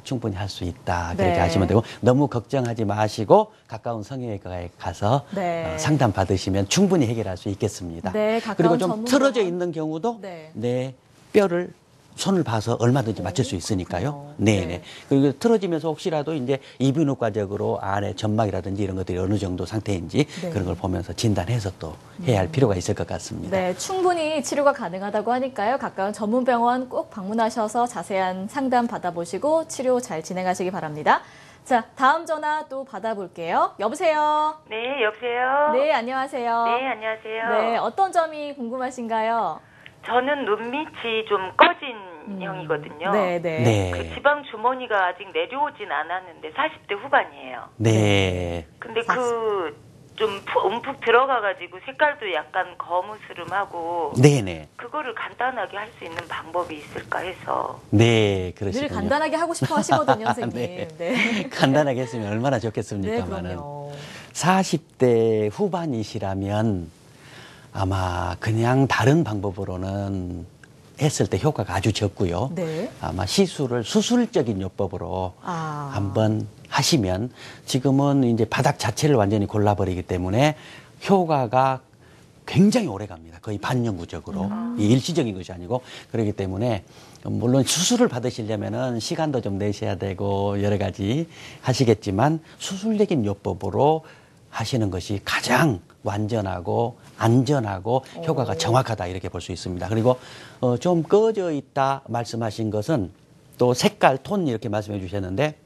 충분히 할 수 있다. 그렇게 네. 하시면 되고 너무 걱정하지 마시고 가까운 성형외과에 가서 네. 상담 받으시면 충분히 해결할 수 있겠습니다. 네, 가까운 그리고 좀 전문가와- 틀어져 있는 경우도 네. 내 뼈를 손을 봐서 얼마든지 맞출 수 있으니까요. 그렇군요. 네네. 네. 그리고 틀어지면서 혹시라도 이제 이비인후과적으로 안에 점막이라든지 이런 것들이 어느 정도 상태인지 네. 그런 걸 보면서 진단해서 또 해야 할 필요가 있을 것 같습니다. 네, 충분히 치료가 가능하다고 하니까요. 가까운 전문 병원 꼭 방문하셔서 자세한 상담 받아보시고 치료 잘 진행하시기 바랍니다. 자, 다음 전화 또 받아볼게요. 여보세요? 네, 여보세요? 네, 안녕하세요. 네, 안녕하세요. 네, 어떤 점이 궁금하신가요? 저는 눈밑이 좀 꺼진 형이거든요. 네, 네. 네. 그 지방 주머니가 아직 내려오진 않았는데 40대 후반이에요. 네. 근데 40. 그 좀 움푹 들어가가지고 색깔도 약간 거무스름하고 네네. 그거를 간단하게 할 수 있는 방법이 있을까 해서. 네, 늘 그러시군요. 간단하게 하고 싶어 하시거든요, 선생님. 네. 네. 간단하게 했으면 얼마나 네, 좋겠습니까만은. 그럼요. 40대 후반이시라면 아마 그냥 다른 방법으로는 했을 때 효과가 아주 적고요. 네. 아마 시술을 수술적인 요법으로 아. 한번 하시면 지금은 이제 바닥 자체를 완전히 골라버리기 때문에 효과가 굉장히 오래 갑니다. 거의 반영구적으로. 이 일시적인 것이 아니고 그렇기 때문에 물론 수술을 받으시려면은 시간도 좀 내셔야 되고 여러 가지 하시겠지만 수술적인 요법으로 하시는 것이 가장 완전하고 안전하고 효과가 정확하다 이렇게 볼 수 있습니다. 그리고 좀 꺼져 있다 말씀하신 것은 또 색깔, 톤 이렇게 말씀해 주셨는데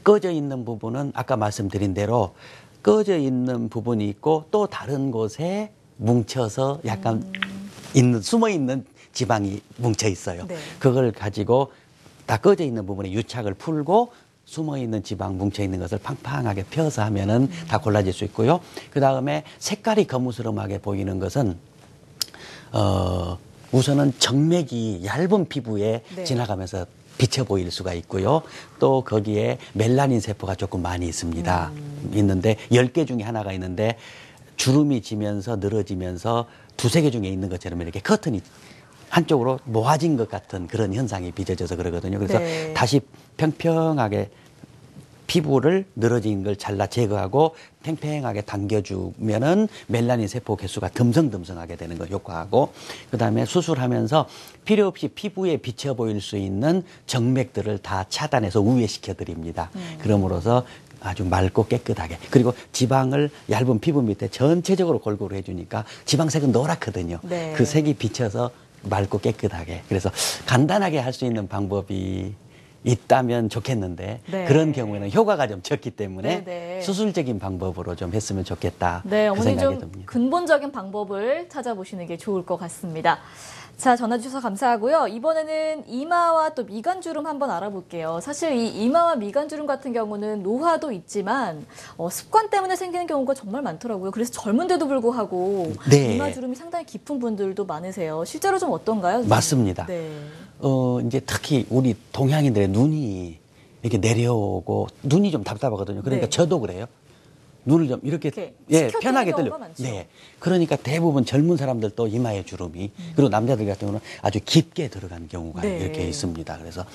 꺼져 있는 부분은 아까 말씀드린 대로 꺼져 있는 부분이 있고 또 다른 곳에 뭉쳐서 약간 숨어 있는 지방이 뭉쳐 있어요. 네. 그걸 가지고 다 꺼져 있는 부분에 유착을 풀고 숨어 있는 지방 뭉쳐 있는 것을 팡팡하게 펴서 하면은 다 골라질 수 있고요. 그 다음에 색깔이 거무스름하게 보이는 것은 우선은 정맥이 얇은 피부에 네. 지나가면서 비쳐 보일 수가 있고요. 또 거기에 멜라닌 세포가 조금 많이 있습니다. 있는데 10개 중에 하나가 있는데 주름이 지면서 늘어지면서 두세 개 중에 있는 것처럼 이렇게 커튼이 한쪽으로 모아진 것 같은 그런 현상이 빚어져서 그러거든요. 그래서 네. 다시 평평하게 피부를 늘어진 걸 잘라 제거하고 팽팽하게 당겨주면은 멜라닌 세포 개수가 듬성듬성하게 되는 거 효과하고 그다음에 수술하면서 필요 없이 피부에 비쳐 보일 수 있는 정맥들을 다 차단해서 우회시켜 드립니다. 그럼으로써 아주 맑고 깨끗하게 그리고 지방을 얇은 피부 밑에 전체적으로 골고루 해주니까 지방색은 노랗거든요. 네. 그 색이 비쳐서 맑고 깨끗하게 그래서 간단하게 할 수 있는 방법이 있다면 좋겠는데 네. 그런 경우에는 효과가 좀 적기 때문에 네, 네. 수술적인 방법으로 좀 했으면 좋겠다. 네, 그 어머니 생각이 좀 듭니다. 근본적인 방법을 찾아보시는 게 좋을 것 같습니다. 자, 전화 주셔서 감사하고요. 이번에는 이마와 또 미간주름 한번 알아볼게요. 사실 이 이마와 미간주름 같은 경우는 노화도 있지만 습관 때문에 생기는 경우가 정말 많더라고요. 그래서 젊은데도 불구하고 네. 이마주름이 상당히 깊은 분들도 많으세요. 실제로 좀 어떤가요? 선생님? 맞습니다. 네. 이제 특히 우리 동양인들의 눈이 이렇게 내려오고 눈이 좀 답답하거든요. 그러니까 네. 저도 그래요. 눈을 좀 이렇게 이렇게 편하게 시켜주는 들려. 경우가 많죠. 네. 그러니까 대부분 젊은 사람들도 이마에 주름이 그리고 남자들 같은 경우는 아주 깊게 들어간 경우가 네. 이렇게 있습니다. 그래서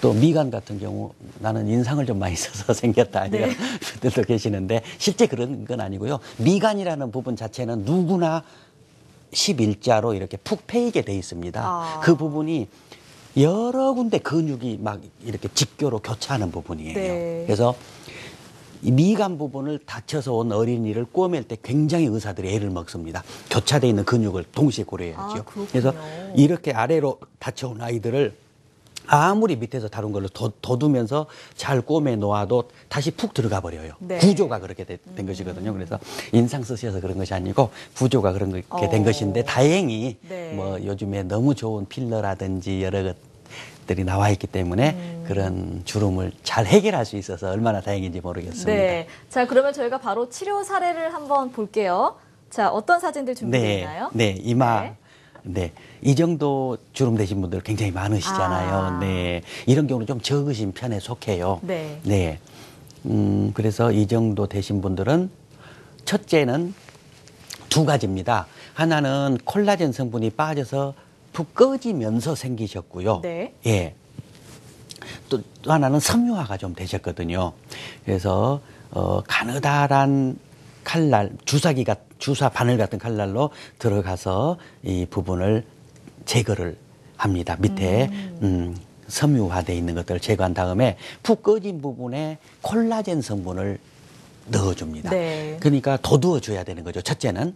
또 미간 같은 경우 나는 인상을 좀 많이 써서 생겼다 이런 분들도 계시는데 실제 그런 건 아니고요. 미간이라는 부분 자체는 누구나 11자로 이렇게 푹 패이게 돼 있습니다. 그 부분이 여러 군데 근육이 막 이렇게 직교로 교차하는 부분이에요. 네. 그래서 이 미간 부분을 다쳐서 온 어린이를 꼬맬 때 굉장히 의사들이 애를 먹습니다. 교차되어 있는 근육을 동시에 고려해야죠. 그래서 이렇게 아래로 다쳐온 아이들을 아무리 밑에서 다룬 걸로 둬두면서 잘 꼬매 놓아도 다시 푹 들어가 버려요. 네. 구조가 그렇게 된 것이거든요. 그래서 인상 쓰셔서 그런 것이 아니고 구조가 그렇게 된 것인데 다행히 네. 뭐 요즘에 너무 좋은 필러라든지 여러 것들이 나와 있기 때문에 그런 주름을 잘 해결할 수 있어서 얼마나 다행인지 모르겠습니다. 네. 자, 그러면 저희가 바로 치료 사례를 한번 볼게요. 자, 어떤 사진들 준비되어 있나요? 네, 이마. 네. 이 정도 주름 되신 분들 굉장히 많으시잖아요. 네. 이런 경우는 좀 적으신 편에 속해요. 네. 네. 그래서 이 정도 되신 분들은 첫째는 두 가지입니다. 하나는 콜라겐 성분이 빠져서 푹 꺼지면서 생기셨고요. 네. 예. 또 하나는 섬유화가 좀 되셨거든요. 그래서 가느다란 칼날, 주사 바늘 같은 칼날로 들어가서 이 부분을 제거를 합니다. 밑에 섬유화되어 있는 것들을 제거한 다음에 푹 꺼진 부분에 콜라겐 성분을 넣어줍니다. 네. 그러니까 더두어줘야 되는 거죠. 첫째는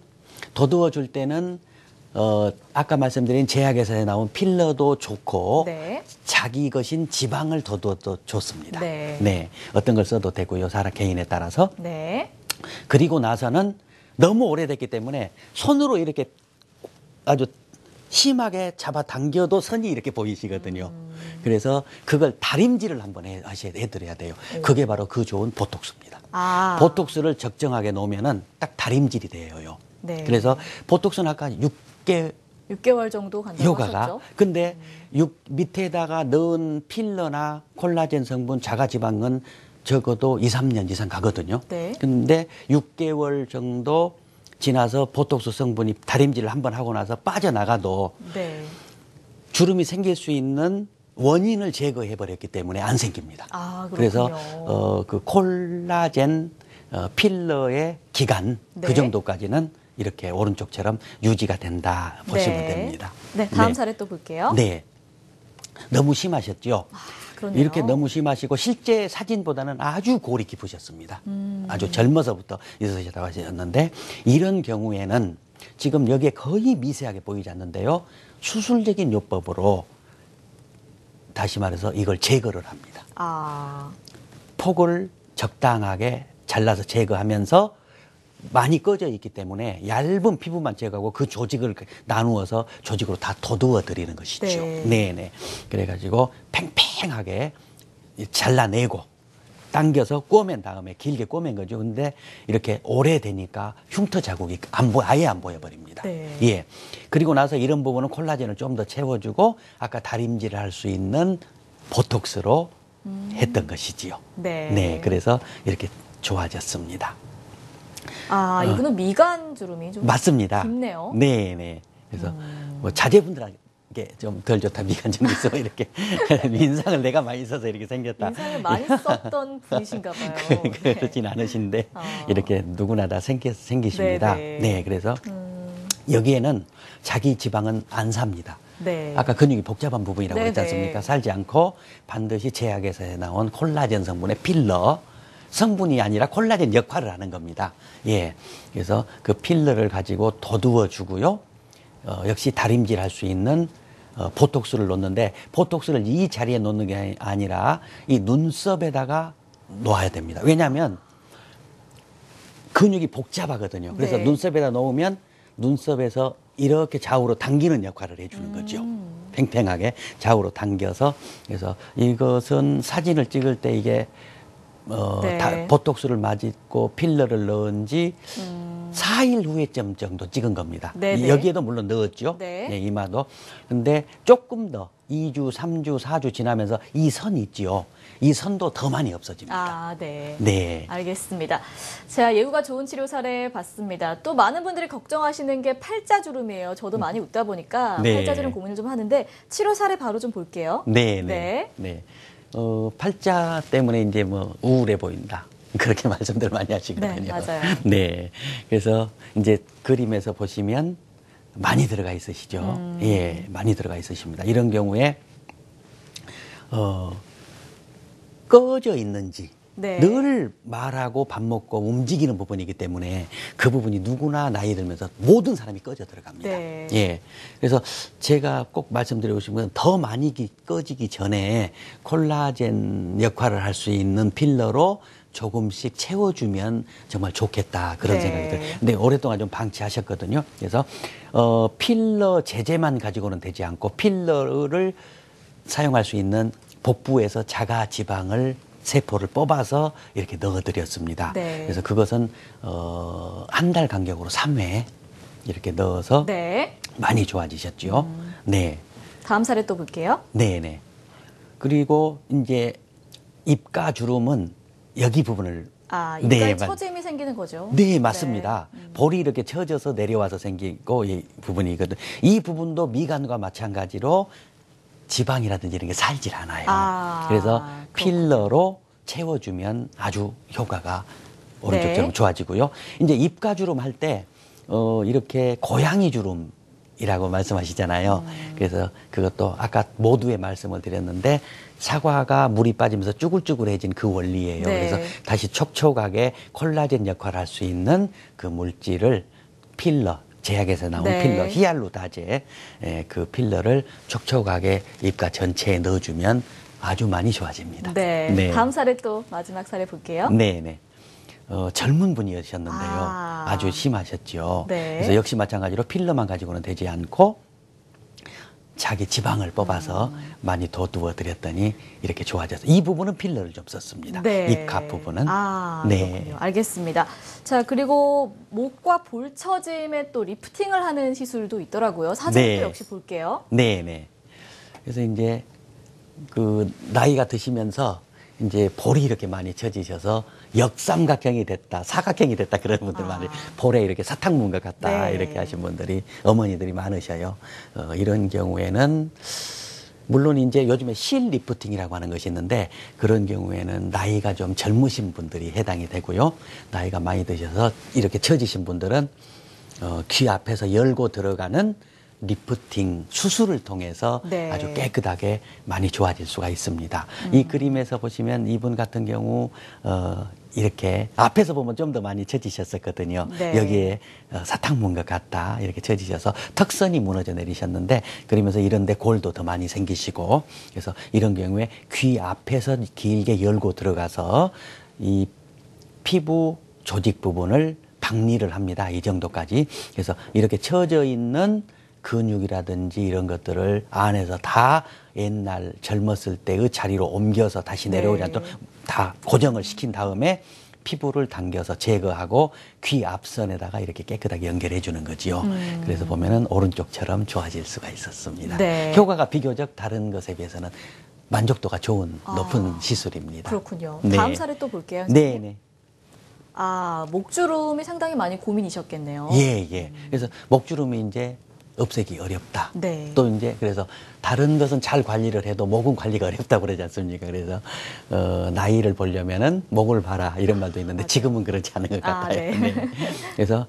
더두어줄 때는 아까 말씀드린 제약에서 나온 필러도 좋고 네. 자기 것인 지방을 더두어도 좋습니다. 네. 네, 어떤 걸 써도 되고요. 사람 개인에 따라서. 네. 그리고 나서는 너무 오래됐기 때문에 손으로 이렇게 아주 심하게 잡아당겨도 선이 이렇게 보이시거든요. 그래서 그걸 다림질을 한번 해드려야 돼요. 그게 바로 그 좋은 보톡스입니다. 보톡스를 적정하게 놓으면은 딱 다림질이 돼요. 네. 그래서 보톡스는 아까 6개월 정도 간다고 효과가. 하셨죠? 근데 밑에다가 넣은 필러나 콜라겐 성분, 자가지방은 적어도 2, 3년 이상 가거든요. 네. 근데 6개월 정도 지나서 보톡스 성분이 다림질을 한번 하고 나서 빠져나가도 네. 주름이 생길 수 있는 원인을 제거해 버렸기 때문에 안 생깁니다. 그렇군요. 그래서 그 콜라겐 필러의 기간 네. 그 정도까지는 이렇게 오른쪽처럼 유지가 된다 보시면 네. 됩니다. 네, 다음 사례 또 볼게요. 네. 너무 심하셨죠? 그러네요. 이렇게 너무 심하시고 실제 사진보다는 아주 골이 깊으셨습니다. 아주 젊어서부터 있으셨다고 하셨는데 이런 경우에는 지금 여기에 거의 미세하게 보이지 않는데요. 수술적인 요법으로 다시 말해서 이걸 제거를 합니다. 폭을 적당하게 잘라서 제거하면서 많이 꺼져 있기 때문에 얇은 피부만 제거하고 그 조직을 나누어서 조직으로 다 돋우어 드리는 것이죠. 네네. 그래가지고 팽팽하게 잘라내고 당겨서 꼬맨 다음에 길게 꼬맨 거죠. 근데 이렇게 오래되니까 흉터 자국이 아예 안 보여버립니다. 네. 예. 그리고 나서 이런 부분은 콜라겐을 좀 더 채워주고 아까 다림질을 할 수 있는 보톡스로 했던 것이지요. 네. 네. 그래서 이렇게 좋아졌습니다. 이분은 미간 주름이 좀 맞습니다. 깊네요. 네네. 그래서 뭐 자제분들에게 좀 덜 좋다 미간 좀 있어 이렇게 인상을 내가 많이 써서 이렇게 생겼다. 인상을 많이 썼던 분이신가 봐요. 그렇진 않으신데 이렇게 누구나 다 생기십니다. 네네. 네, 그래서 여기에는 자기 지방은 안 삽니다. 네. 아까 근육이 복잡한 부분이라고 네네. 했지 않습니까? 살지 않고 반드시 제약에서 나온 콜라겐 성분의 필러 성분이 아니라 콜라겐 역할을 하는 겁니다. 예. 그래서 그 필러를 가지고 돋우어 주고요. 역시 다림질 할 수 있는 보톡스를 놓는데 보톡스를 이 자리에 놓는 게 아니라 이 눈썹에다가 놓아야 됩니다. 왜냐하면 근육이 복잡하거든요. 그래서 네. 눈썹에다 놓으면 눈썹에서 이렇게 좌우로 당기는 역할을 해주는 거죠. 팽팽하게 좌우로 당겨서 그래서 이것은 사진을 찍을 때 이게 네. 보톡스를 맞고 필러를 넣은지 4일 후에점 정도 찍은 겁니다. 네네. 여기에도 물론 넣었죠. 네. 네, 이마도. 근데 조금 더 2주, 3주, 4주 지나면서 이 선 있지요. 이 선도 더 많이 없어집니다. 아, 네. 네. 알겠습니다. 자, 예후가 좋은 치료 사례 봤습니다. 또 많은 분들이 걱정하시는 게 팔자주름이에요. 저도 많이 웃다 보니까 네. 팔자주름 고민을 좀 하는데 치료 사례 바로 좀 볼게요. 네, 네. 네. 팔자 때문에 이제 뭐 우울해 보인다. 그렇게 말씀들 많이 하시거든요. 네, 맞아요. 네. 그래서 이제 그림에서 보시면 많이 들어가 있으시죠. 예, 많이 들어가 있으십니다. 이런 경우에, 꺼져 있는지, 네. 늘 말하고 밥 먹고 움직이는 부분이기 때문에 그 부분이 누구나 나이 들면서 모든 사람이 꺼져 들어갑니다. 네. 예. 그래서 제가 꼭 말씀드리고 싶은 건 더 많이 꺼지기 전에 콜라겐 역할을 할 수 있는 필러로 조금씩 채워주면 정말 좋겠다 그런 네. 생각이 들어요. 근데 오랫동안 좀 방치하셨거든요. 그래서 필러 제제만 가지고는 되지 않고 필러를 사용할 수 있는 복부에서 자가 지방을 세포를 뽑아서 이렇게 넣어드렸습니다. 네. 그래서 그것은 한 달 간격으로 3회 이렇게 넣어서 네. 많이 좋아지셨죠. 네, 다음 사례 또 볼게요. 네, 네. 그리고 이제 입가 주름은 여기 부분을 아, 입가에 네, 처짐이 생기는 거죠. 네, 맞습니다. 볼이 이렇게 처져서 내려와서 생기고 이 부분이거든. 이 부분도 미간과 마찬가지로 지방이라든지 이런 게 살질 않아요. 아, 그래서 필러로 채워주면 아주 효과가 오른쪽처럼 네. 좋아지고요. 이제 입가주름 할 때 이렇게 고양이 주름이라고 말씀하시잖아요. 그래서 그것도 아까 모두의 말씀을 드렸는데 사과가 물이 빠지면서 쭈글쭈글해진 그 원리예요. 네. 그래서 다시 촉촉하게 콜라겐 역할을 할 수 있는 그 물질을 필러, 제약에서 나온 네. 필러, 히알루다제 그 필러를 촉촉하게 입가 전체에 넣어주면 아주 많이 좋아집니다. 네. 다음 사례 또 마지막 사례 볼게요. 네, 네. 젊은 분이셨는데요. 아. 아주 심하셨죠. 네. 그래서 역시 마찬가지로 필러만 가지고는 되지 않고 자기 지방을 뽑아서 많이 더 드렸더니 이렇게 좋아져서 이 부분은 필러를 좀 썼습니다. 네. 입갑 부분은. 아, 네. 그렇군요. 알겠습니다. 자, 그리고 목과 볼 처짐에 또 리프팅을 하는 시술도 있더라고요. 사진도 네. 역시 볼게요. 네, 네. 그래서 이제 그 나이가 드시면서 이제 볼이 이렇게 많이 처지셔서 역삼각형이 됐다, 사각형이 됐다 그런 분들 많이 볼에 이렇게 사탕 문 것 같다 네. 이렇게 하신 분들이 어머니들이 많으셔요. 이런 경우에는 물론 이제 요즘에 실 리프팅이라고 하는 것이 있는데 그런 경우에는 나이가 좀 젊으신 분들이 해당이 되고요. 나이가 많이 드셔서 이렇게 처지신 분들은 귀 앞에서 열고 들어가는 리프팅 수술을 통해서 네. 아주 깨끗하게 많이 좋아질 수가 있습니다. 이 그림에서 보시면 이분 같은 경우 이렇게 앞에서 보면 좀 더 많이 처지셨었거든요. 네. 여기에 사탕 문 것 같다 이렇게 처지셔서 턱선이 무너져 내리셨는데 그러면서 이런데 골도 더 많이 생기시고 그래서 이런 경우에 귀 앞에서 길게 열고 들어가서 이 피부 조직 부분을 박리를 합니다. 이 정도까지. 그래서 이렇게 처져 있는 근육이라든지 이런 것들을 안에서 다 옛날 젊었을 때의 자리로 옮겨서 다시 내려오지 네. 않도록 다 고정을 시킨 다음에 피부를 당겨서 제거하고 귀 앞선에다가 이렇게 깨끗하게 연결해 주는 거지요. 그래서 보면은 오른쪽처럼 좋아질 수가 있었습니다. 네. 효과가 비교적 다른 것에 비해서는 만족도가 좋은 높은 시술입니다. 그렇군요. 네. 다음 사례 또 볼게요. 네, 네. 아, 목주름이 상당히 많이 고민이셨겠네요. 예, 예. 그래서 목주름이 이제 없애기 어렵다. 네. 또 이제 그래서 다른 것은 잘 관리를 해도 목은 관리가 어렵다고 그러지 않습니까? 그래서 나이를 보려면은 목을 봐라 이런 말도 있는데 맞아요. 지금은 그렇지 않은 것 아, 같아요. 네. 네. 그래서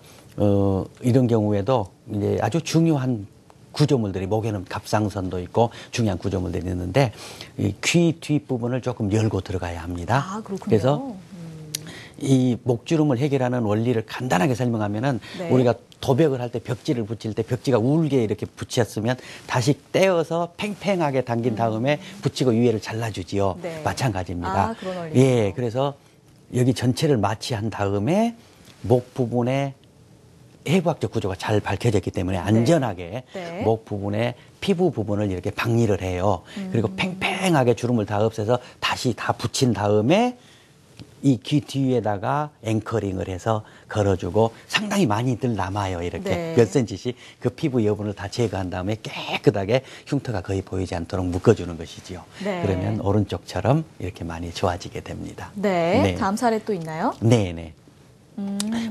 이런 경우에도 이제 아주 중요한 구조물들이 목에는 갑상선도 있고 중요한 구조물들이 있는데 이 귀 뒷부분을 조금 열고 들어가야 합니다. 아, 그렇군요. 그래서 이 목주름을 해결하는 원리를 간단하게 설명하면은 네. 우리가 도벽을 할 때 벽지를 붙일 때 벽지가 울게 이렇게 붙였으면 다시 떼어서 팽팽하게 당긴 다음에 붙이고 위에를 잘라주지요. 네. 마찬가지입니다. 아, 그런 원리군요. 예, 그래서 여기 전체를 마취한 다음에 목 부분에 해부학적 구조가 잘 밝혀졌기 때문에 안전하게 네. 목 부분에 피부 부분을 이렇게 박리를 해요. 그리고 팽팽하게 주름을 다 없애서 다시 다 붙인 다음에 이 귀 뒤에다가 앵커링을 해서 걸어주고 상당히 많이들 남아요. 이렇게 네. 몇 센치씩 그 피부 여분을 다 제거한 다음에 깨끗하게 흉터가 거의 보이지 않도록 묶어주는 것이지요. 네. 그러면 오른쪽처럼 이렇게 많이 좋아지게 됩니다. 네. 네. 다음 사례 또 있나요? 네네.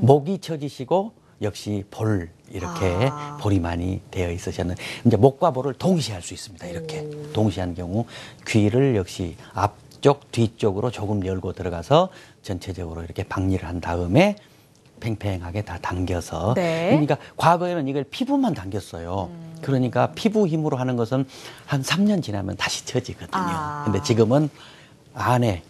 목이 처지시고 역시 볼 이렇게 아. 볼이 많이 되어 있으셨는 이제 목과 볼을 동시에 할 수 있습니다. 이렇게 동시에 한 경우 귀를 역시 앞쪽 뒤쪽으로 조금 열고 들어가서 전체적으로 이렇게 박리를 한 다음에 팽팽하게 다 당겨서 네. 그러니까 과거에는 이걸 피부만 당겼어요. 그러니까 피부 힘으로 하는 것은 한 3년 지나면 다시 처지거든요. 아. 근데 지금은 안에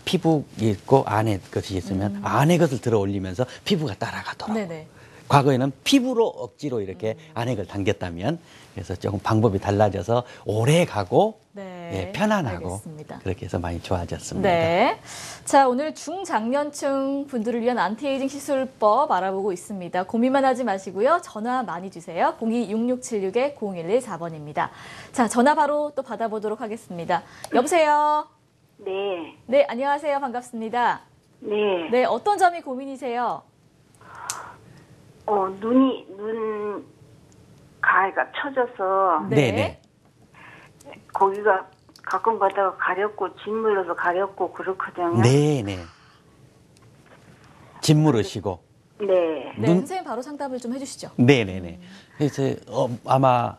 피부 있고 안에 것이 있으면 안에 것을 들어 올리면서 피부가 따라가도록. 네네. 과거에는 피부로 억지로 이렇게 안액을 당겼다면 그래서 조금 방법이 달라져서 오래 가고 네. 예, 편안하고 알겠습니다. 그렇게 해서 많이 좋아졌습니다. 네. 자, 오늘 중장년층 분들을 위한 안티에이징 시술법 알아보고 있습니다. 고민만 하지 마시고요. 전화 많이 주세요. 026676-0114번입니다. 자, 전화 바로 또 받아보도록 하겠습니다. 여보세요? 네, 네, 안녕하세요. 반갑습니다. 네. 네, 어떤 점이 고민이세요? 눈 가해가 처져서 네. 네네. 거기가 가끔 가다가 가렵고 짓물러서 가렵고 그렇거든요. 네네. 짓무르시고. 네. 네, 눈- 선생님 바로 상담을 좀 해주시죠. 네네네. 그래서 아마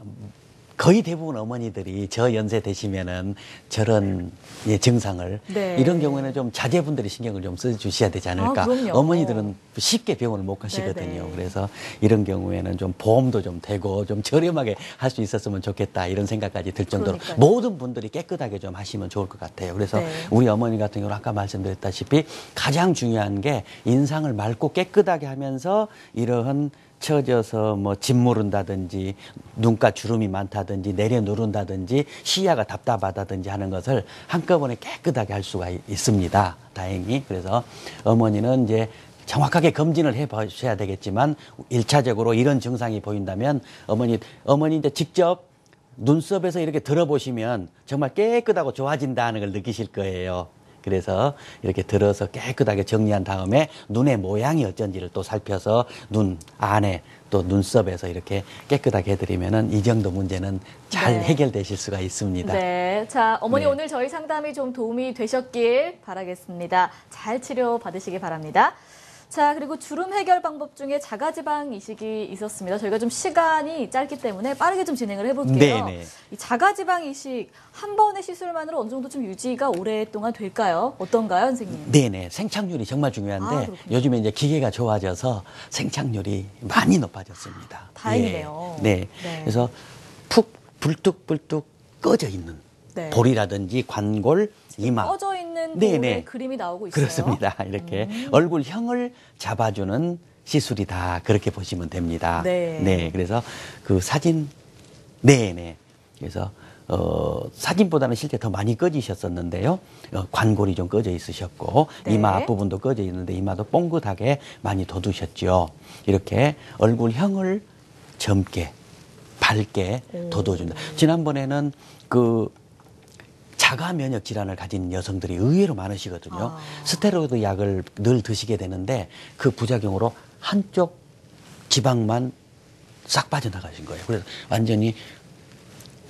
거의 대부분 어머니들이 저 연세 되시면은 저런 예, 증상을 네. 이런 경우에는 좀 자제분들이 신경을 좀 써주셔야 되지 않을까. 아, 그럼요. 어머니들은 쉽게 병원을 못 가시거든요. 네네. 그래서 이런 경우에는 좀 보험도 좀 되고 좀 저렴하게 할 수 있었으면 좋겠다 이런 생각까지 들 정도로 그러니까요. 모든 분들이 깨끗하게 좀 하시면 좋을 것 같아요. 그래서 네. 우리 어머니 같은 경우는 아까 말씀드렸다시피 가장 중요한 게 인상을 맑고 깨끗하게 하면서 이러한 처져서 뭐 짓무른다든지 눈가 주름이 많다든지 내려누른다든지 시야가 답답하다든지 하는 것을 한꺼번에 깨끗하게 할 수가 있습니다. 다행히. 그래서 어머니는 이제 정확하게 검진을 해 보셔야 되겠지만 1차적으로 이런 증상이 보인다면 어머니 이제 직접 눈썹에서 이렇게 들어보시면 정말 깨끗하고 좋아진다는 걸 느끼실 거예요. 그래서 이렇게 들어서 깨끗하게 정리한 다음에 눈의 모양이 어쩐지를 또 살펴서 눈 안에 또 눈썹에서 이렇게 깨끗하게 해드리면은 이 정도 문제는 잘 네. 해결되실 수가 있습니다. 네. 자, 어머니 네. 오늘 저희 상담이 좀 도움이 되셨길 바라겠습니다. 잘 치료 받으시기 바랍니다. 자, 그리고 주름 해결 방법 중에 자가지방 이식이 있었습니다. 저희가 좀 시간이 짧기 때문에 빠르게 좀 진행을 해볼게요. 네네. 이 자가지방 이식 한 번의 시술만으로 어느 정도 좀 유지가 오랫동안 될까요? 어떤가요, 선생님? 네네. 생착률이 정말 중요한데 아, 그렇군요. 요즘에 이제 기계가 좋아져서 생착률이 많이 높아졌습니다. 다행이네요. 예. 네. 네. 그래서 푹 불뚝불뚝 꺼져 있는 네. 볼이라든지 관골, 이마. 꺼져 있는 네네. 볼에 그림이 나오고 있어요. 그렇습니다. 이렇게 얼굴형을 잡아주는 시술이 다 그렇게 보시면 됩니다. 네. 그래서 그 사진, 네네. 그래서 사진보다는 실제 더 많이 꺼지셨었는데요. 관골이 좀 꺼져 있으셨고 네. 이마 앞부분도 꺼져 있는데 이마도 뽕긋하게 많이 돋우셨죠. 이렇게 얼굴형을 젊게 밝게 돋워준다. 지난번에는 그 자가 면역 질환을 가진 여성들이 의외로 많으시거든요. 아. 스테로이드 약을 늘 드시게 되는데 그 부작용으로 한쪽 지방만 싹 빠져나가신 거예요. 그래서 완전히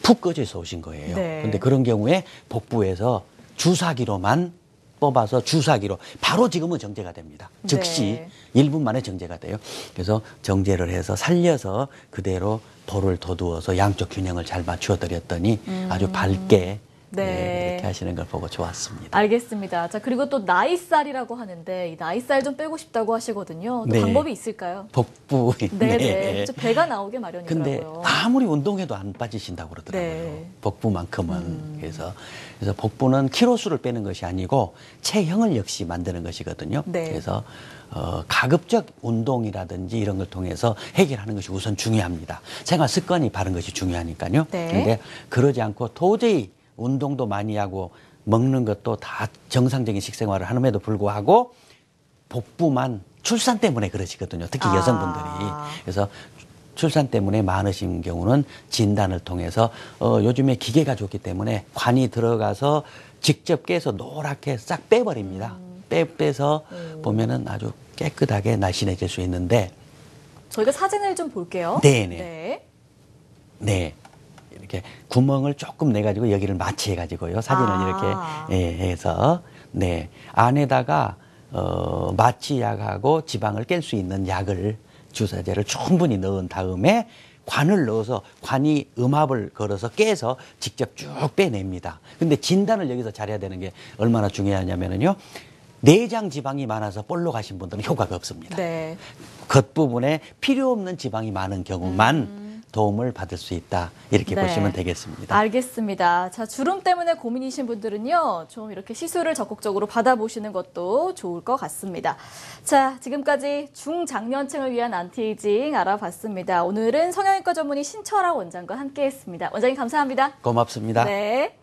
푹 꺼져서 오신 거예요. 네. 근데 그런 경우에 복부에서 주사기로만 뽑아서 주사기로 바로 지금은 정제가 됩니다. 즉시 네. 1분 만에 정제가 돼요. 그래서 정제를 해서 살려서 그대로 볼을 돋우어서 양쪽 균형을 잘 맞추어 드렸더니 아주 밝게 네. 이렇게 하시는 걸 보고 좋았습니다. 알겠습니다. 자, 그리고 또 나이살이라고 하는데 이 나이살 좀 빼고 싶다고 하시거든요. 또 네. 방법이 있을까요? 복부. 네네. 좀 배가 나오게 근데 마련이더라고요. 아무리 운동해도 안 빠지신다고 그러더라고요. 네. 복부만큼은. 그래서 복부는 키로수를 빼는 것이 아니고 체형을 역시 만드는 것이거든요. 네. 그래서 가급적 운동이라든지 이런 걸 통해서 해결하는 것이 우선 중요합니다. 생활 습관이 바른 것이 중요하니까요. 네. 근데 그러지 않고 도저히 운동도 많이 하고 먹는 것도 다 정상적인 식생활을 하는데도 불구하고 복부만 출산 때문에 그러시거든요. 특히 아. 여성분들이. 그래서 출산 때문에 많으신 경우는 진단을 통해서 요즘에 기계가 좋기 때문에 관이 들어가서 직접 깨서 노랗게 싹 빼버립니다. 빼서 보면은 아주 깨끗하게 날씬해질 수 있는데 저희가 사진을 좀 볼게요. 네네. 네. 네. 이렇게 구멍을 조금 내가지고 여기를 마취해가지고요. 사진을 아. 이렇게 해서 네 안에다가 마취약하고 지방을 깰 수 있는 약을 주사제를 충분히 넣은 다음에 관을 넣어서 관이 음압을 걸어서 깨서 직접 쭉 빼냅니다. 근데 진단을 여기서 잘해야 되는 게 얼마나 중요하냐면요. 내장 지방이 많아서 볼록 하신 분들은 효과가 없습니다. 네. 겉부분에 필요 없는 지방이 많은 경우만 도움을 받을 수 있다. 이렇게 네. 보시면 되겠습니다. 알겠습니다. 자, 주름 때문에 고민이신 분들은요, 좀 이렇게 시술을 적극적으로 받아보시는 것도 좋을 것 같습니다. 자, 지금까지 중장년층을 위한 안티에이징 알아봤습니다. 오늘은 성형외과 전문의 신철아 원장과 함께 했습니다. 원장님 감사합니다. 고맙습니다. 네.